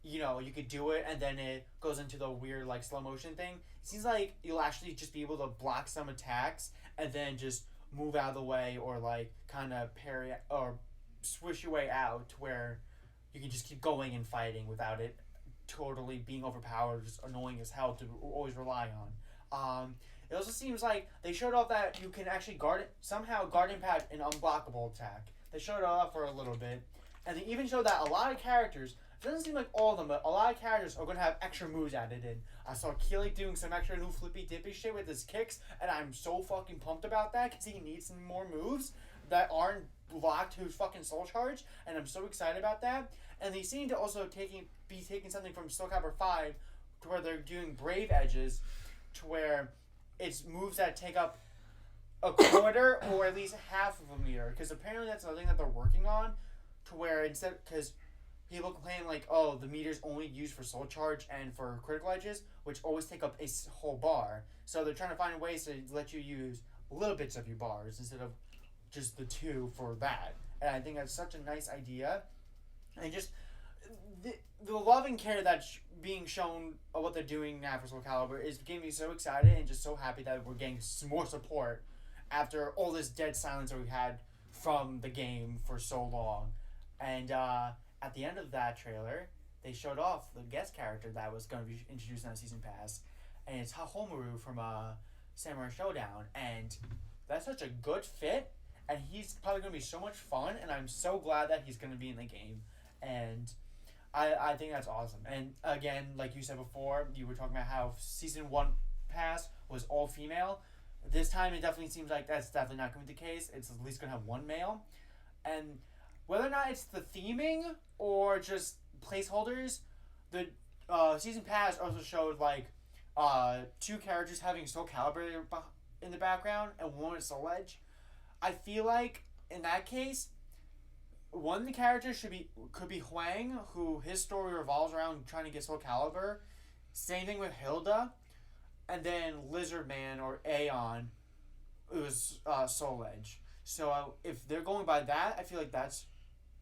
you could do it, and then it goes into the weird, like, slow motion thing. It seems like you'll actually just be able to block some attacks, and then just move out of the way, or, like, kind of parry, or swish your way out, to where you can just keep going and fighting without it totally being overpowered, just annoying as hell to always rely on. It also seems like they showed off that you can actually guard impact an unblockable attack. They showed it off for a little bit, and they even showed that a lot of characters, It doesn't seem like all of them, but a lot of characters are going to have extra moves added in. I saw Keely doing some extra new flippy dippy shit with his kicks, and I'm so fucking pumped about that because he needs some more moves that aren't locked to his fucking soul charge, and I'm so excited about that. And they seem to also be taking something from Soul Calibur 5 to where they're doing Brave Edges, to where it's moves that take up a quarter or at least half of a meter, because apparently that's another thing that they're working on, to where instead, because people complain like, oh, the meter's only used for soul charge and for critical edges, which always take up a whole bar. So they're trying to find ways to let you use little bits of your bars instead of just the 2 for that. And I think that's such a nice idea. And just the love and care that's being shown of what they're doing now for Soul Calibur is getting me so excited and just so happy that we're getting some more support after all this dead silence that we had from the game for so long. And at the end of that trailer, they showed off the guest character that was going to be introduced in the season pass, and it's Hahomaru from Samurai Showdown, and that's such a good fit, and he's probably going to be so much fun, and I'm so glad that he's going to be in the game, and I think that's awesome. And again, like you said before, you were talking about how Season 1 pass was all female. This time it definitely seems like that's definitely not going to be the case. It's at least going to have one male. And whether or not it's the theming or just placeholders, the Season pass also showed like 2 characters having Soul Calibur in the background and one with Soul Edge. I feel like in that case, one of the characters could be Huang, who his story revolves around trying to get Soul Calibur. Same thing with Hilda, and then Lizard Man or Aeon, it was Soul Edge. So if they're going by that, I feel like that's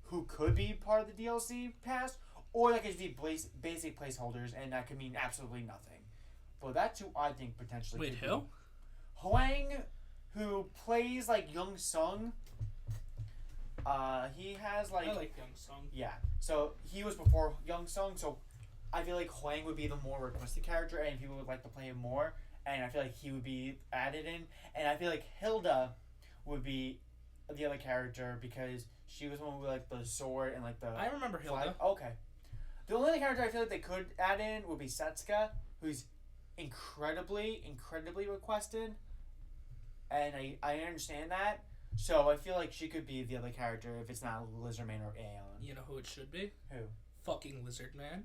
who could be part of the DLC pass, or that could be basic placeholders, and that could mean absolutely nothing. But that's who I think potentially. Wait, who? Huang, who plays like Young Sung. He has like. I like Young Sung. Yeah, so he was before Young Sung, so I feel like Huang would be the more requested character, and people would like to play him more, and I feel like he would be added in, and I feel like Hilda would be the other character because she was one with like the sword and like the. I remember Hilda. Okay, the only other character I feel like they could add in would be Setsuka, who's incredibly requested, and I understand that. So I feel like she could be the other character if it's not Lizardman or Aeon. You know who it should be? Who? Fucking Lizard Man.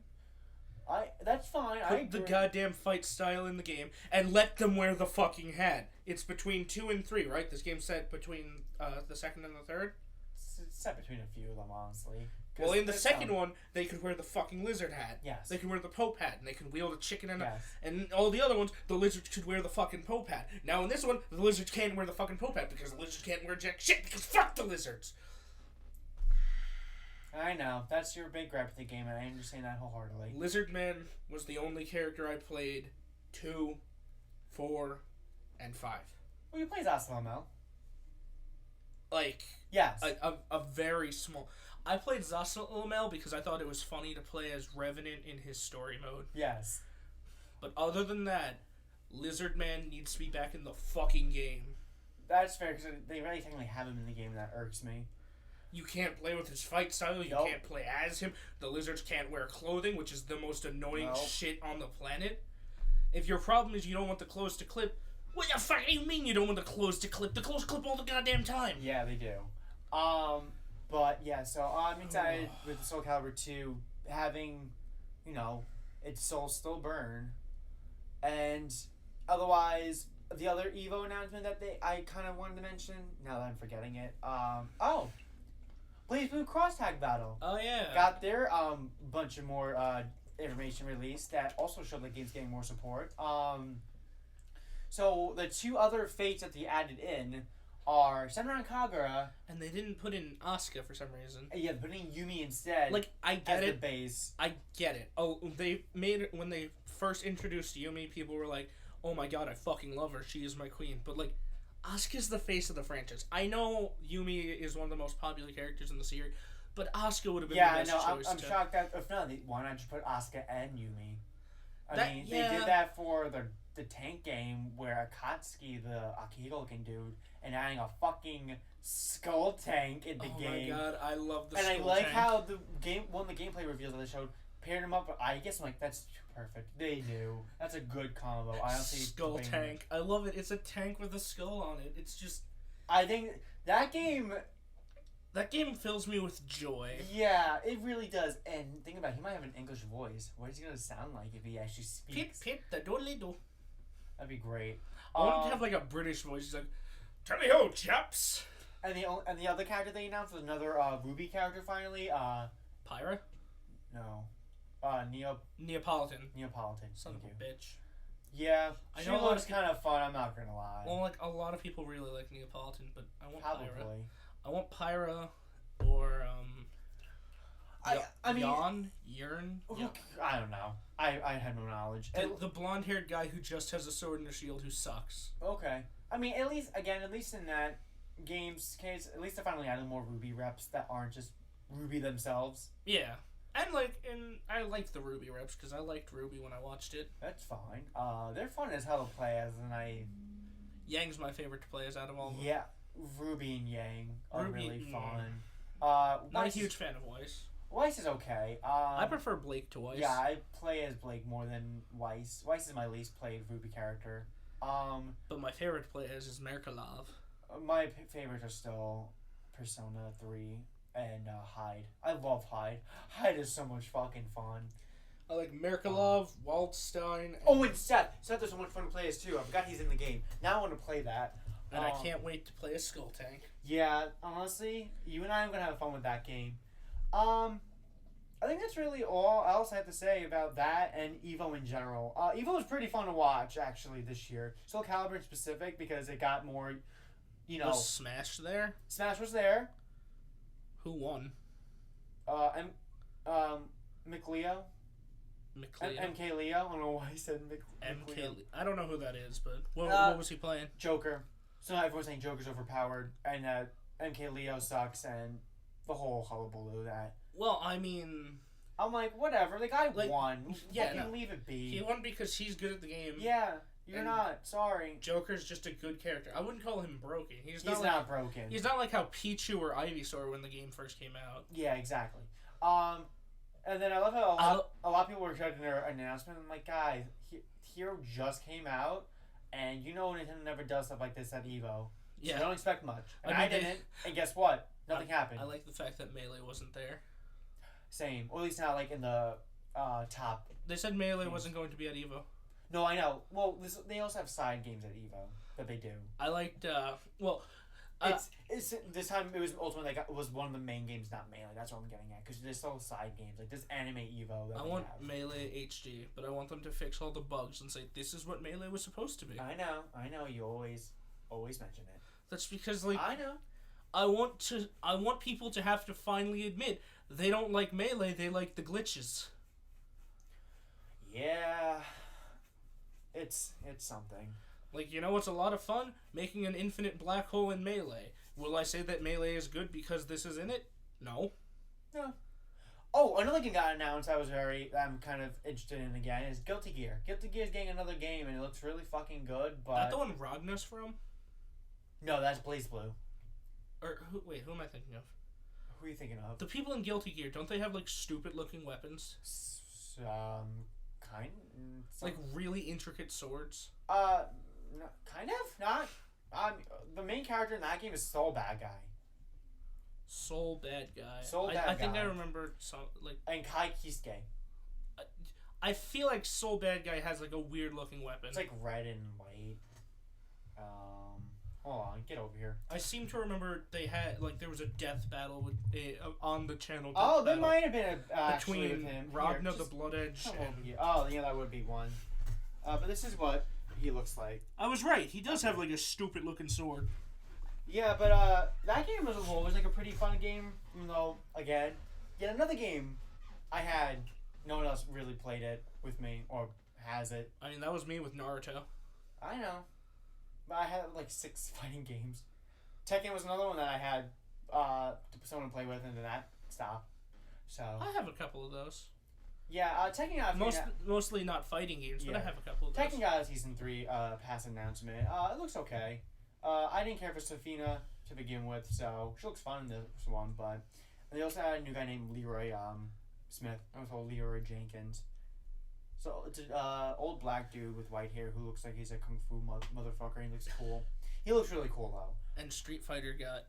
That's fine. Put the goddamn fight style in the game and let them wear the fucking hat. It's between 2 and 3, right? This game's set between the second and the third? It's set between a few of them, honestly. Well, in the second one, they could wear the fucking lizard hat. Yes. They could wear the Pope hat, and they can wield a chicken and yes. And all the other ones, the lizards could wear the fucking Pope hat. Now, in this one, the lizards can't wear the fucking Pope hat because the lizards can't wear jack shit because fuck the lizards. I know. That's your big gripe with the game, and I understand that wholeheartedly. Lizard Man was the only character I played 2, 4, and 5. Well, you play Zasalamel. Like, yes. A very small... I played Zasalamel because I thought it was funny to play as Revenant in his story mode. Yes. But other than that, Lizard Man needs to be back in the fucking game. That's fair, because they really technically have him in the game, and that irks me. You can't play with his fight style, you can't play as him, the lizards can't wear clothing, which is the most annoying shit on the planet. If your problem is you don't want the clothes to clip, what the fuck do you mean you don't want the clothes to clip? The clothes clip all the goddamn time! Yeah, they do. But yeah, so I'm excited with Soul Calibur 2 having, its soul still burn. And otherwise, the other Evo announcement that I kind of wanted to mention, now that I'm forgetting it, Blaze Blue Cross Tag Battle. Oh yeah. Got their bunch of more information released that also showed the game's getting more support. So the 2 other fates that they added in are Senran Kagura. And they didn't put in Asuka for some reason. Yeah, putting Yumi instead. Like, I get it. The base. I get it. Oh, they made it when they first introduced Yumi, people were like, oh my god, I fucking love her. She is my queen. But, like, Asuka's the face of the franchise. I know Yumi is one of the most popular characters in the series, but Asuka would have been the best choice. I'm shocked that, if not, why not just put Asuka and Yumi? I mean, they did that for the the tank game where Akatsuki, the Akihiko-looking dude, and adding a fucking skull tank in the game. Oh my god, I love the and skull I like tank. how one of the gameplay reveals that they showed paired him up. I guess I'm like, that's perfect. They knew. That's a good combo. I honestly skull tank. I love it. It's a tank with a skull on it. It's just. I think that game. That game fills me with joy. Yeah, it really does. And think about it, he might have an English voice. What is he gonna sound like if he actually speaks? Pip, the doodly do. That'd be great. I want to have like a British voice. He's like, "Tally ho, chaps." And the other character they announced was another Ruby character finally. Pyra? No. Neapolitan. Neapolitan. Son of a bitch. Yeah, I she know a lot looks of kind of fun. I'm not gonna lie. Well, like a lot of people really like Neapolitan, but I want Probably. Pyra. I want Pyra or I mean, Yearn. I don't know. I had no knowledge. The blonde-haired guy who just has a sword and a shield who sucks. Okay. I mean, at least in that game's case, at least they finally added more Ruby reps that aren't just Ruby themselves. Yeah. And I liked the Ruby reps because I liked Ruby when I watched it. That's fine. They're fun as hell to play as, and Yang's my favorite to play as out of all of them. Yeah, Ruby and Yang are really fun. Not a huge fan of Weiss. Weiss is okay. I prefer Blake to Weiss. Yeah, I play as Blake more than Weiss. Weiss is my least played Ruby character. But my favorite to play as is Merkalov. My favorites are still Persona 3 and Hyde. I love Hyde. Hyde is so much fucking fun. I like Merkalov, Waldstein. And Seth. Seth is so much fun to play as too. I forgot he's in the game. Now I want to play that. And I can't wait to play a Skull Tank. Yeah, honestly, you and I are going to have fun with that game. I think that's really all else I have to say about that and Evo in general. Evo was pretty fun to watch, actually, this year. Soul Calibur in specific, because it got more, Was Smash there? Smash was there. Who won? McLeo. MK Leo. I don't know why he said McLeo. I don't know who that is, but what was he playing? Joker. So everyone's saying Joker's overpowered, and MK Leo sucks, and the whole hullabaloo that. Well, I mean... I'm like, whatever, the guy won. Yeah, leave it be. He won because he's good at the game. Yeah, you're not. Sorry. Joker's just a good character. I wouldn't call him broken. He's not broken. He's not like how Pichu or Ivysaur when the game first came out. Yeah, exactly. And then I love how a lot of people were judging their announcement. I'm like, guys, Hero just came out, and Nintendo never does stuff like this at Evo. Yeah. So don't expect much. And I didn't, and guess what? Nothing happened. I like the fact that Melee wasn't there. Same. Or at least not like in the top. They said Melee wasn't going to be at Evo. No, I know. Well, they also have side games at Evo that they do. I liked, it's this time it was ultimately was one of the main games, not Melee. That's what I'm getting at, because there's still side games like this Anime Evo. That I want Melee HD, but I want them to fix all the bugs and say this is what Melee was supposed to be. I know. You always mention it. That's because I know. I want people to have to finally admit they don't like Melee. They like the glitches. Yeah, it's something. Like, it's a lot of fun? Making an infinite black hole in Melee. Will I say that Melee is good because this is in it? No. No. Oh, another game got announced I'm kind of interested in again is Guilty Gear. Guilty Gear is getting another game, and it looks really fucking good, but... Is that the one Ragnar's from? No, that's Blaze-Blue. Or, who am I thinking of? Who are you thinking of? The people in Guilty Gear, don't they have, stupid-looking weapons? Kind? Like, really intricate swords? No, kind of? Not. The main character in that game is Soul Bad Guy. Soul Bad Guy. I think I remember some, And Kai Kisuke. I feel like Soul Bad Guy has, a weird-looking weapon. It's, red and white. Hold on, get over here. I seem to remember they had, there was a death battle with on the channel. Oh, there might have been between Ragnar the Blood Edge and... Oh, yeah, that would be one. But this is what he looks like. I was right. He does have, a stupid-looking sword. Yeah, but, that game as a whole was, a pretty fun game, even though, again, yet another game I had, no one else really played it with me, or has it. I mean, that was me with Naruto. I know. But I had 6 fighting games. Tekken was another one that I had someone to play with, and then that stopped. So I have a couple of those. Yeah, Tekken got mostly not fighting games, but I have a couple of those. Tekken got a Season 3 pass announcement. It looks okay. I didn't care for Safina to begin with, so she looks fun in this one, but they also had a new guy named Leroy Smith. I was called Leroy Jenkins. So it's an old black dude with white hair who looks like he's a kung fu motherfucker. He looks cool. He looks really cool though. And Street Fighter got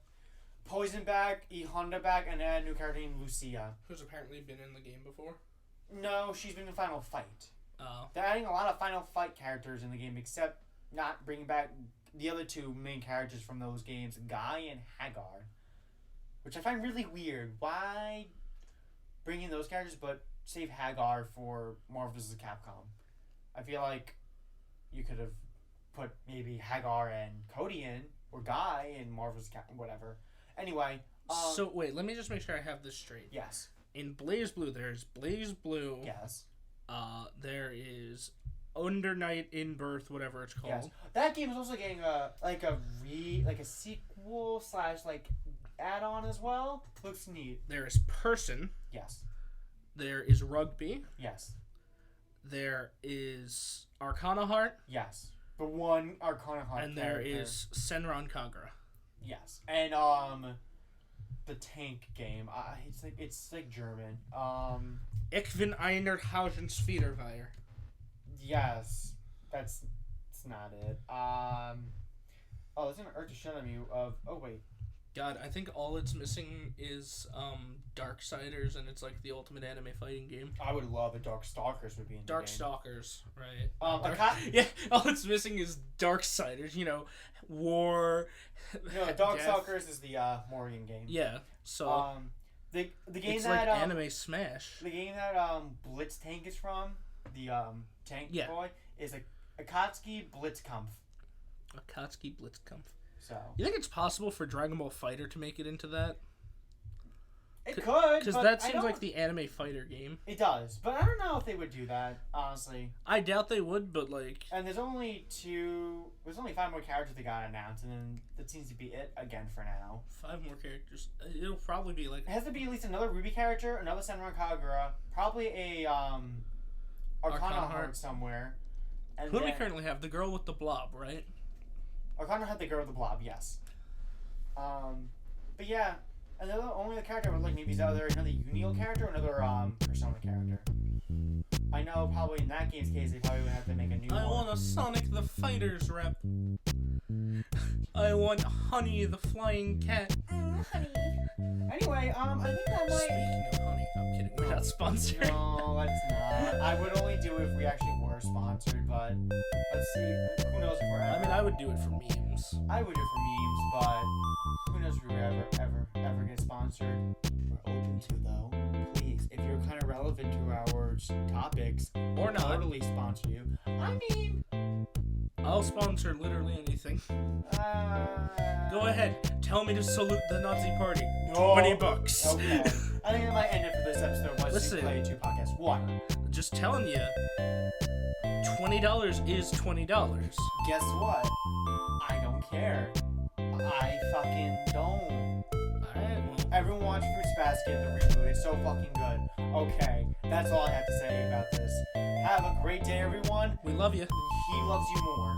Poison back, E Honda back, and a new character named Lucia. who's apparently been in the game before. No, she's been in Final Fight. Oh. They're adding a lot of Final Fight characters in the game, except not bringing back the other two main characters from those games, Guy and Hagar, which I find really weird. Why bring in those characters but save Hagar for Marvel vs. Capcom? I feel like you could have put maybe Hagar and Cody in, or Guy in Marvel vs. Capcom, whatever. Anyway. So, wait, let me just make sure I have this straight. Yes. In Blaze Blue, there's Blaze Blue. Yes. There is Under Night in Birth, whatever it's called. Yes. That game is also getting a sequel / add-on as well. Looks neat. There is Person. Yes. There is Rugby. Yes. There is Arcana Heart. Yes. The one Arcana Heart. And there is Senran Kagura. Yes. And the tank game. It's like German. Ich bin einer Hausensfederweier. Yes. It's not it. There's an Earth to Shut on You of. Oh wait. God, I think all it's missing is Darksiders, and it's like the ultimate anime fighting game. I would love a Darkstalkers would be in the game. Darkstalkers, right? Yeah. All it's missing is Darksiders. You know, war. No, Darkstalkers is the Morian game. Yeah. So. The game it's that like Anime Smash. The game that Blitz Tank is from, the tank boy, is a Akatsuki Blitzkampf. Akatsuki Blitzkampf. So you think it's possible for Dragon Ball Fighter to make it into that? It could, because that seems like the anime fighter game. It does, but I don't know if they would do that. Honestly, I doubt they would. But like, and there's only 5 more characters that got announced, and then that seems to be it again for now. 5 more characters. It'll probably be like. It has to be at least another Ruby character, another Senran Kagura, probably a Arcana Heart somewhere. And who do we currently have? The girl with the blob, right? Arcana had the girl with the blob, yes. But yeah, and the only other character I would like maybe is either another Unio character or another Persona character. I know probably in that game's case they probably would have to make a new one. I want a Sonic the Fighters rep. I want Honey the Flying Cat. Honey. Anyway, I think that might. Speaking of honey, I'm kidding. We're not sponsored. No, let's not. I would only do it if we actually were sponsored, but let's see. Who knows if we're ever. I mean, I would do it for memes. I would do it for memes, but who knows if we ever get sponsored. We're open to though. Please, if you're kind of relevant to our topics, Or not. totally sponsor you. I mean, I'll sponsor literally anything. Go ahead. Tell me to salute the Nazi party. No. $20. Okay. I think that might end it for this episode. Was Listen. to play 2 podcasts. What? Just telling you. $20 is $20. Guess what? I don't care. I fucking don't. Alright, well. Everyone watch Fruits Basket, the reboot. It's so fucking good. Okay, that's all I have to say about this. Have a great day, everyone. We love you. He loves you more.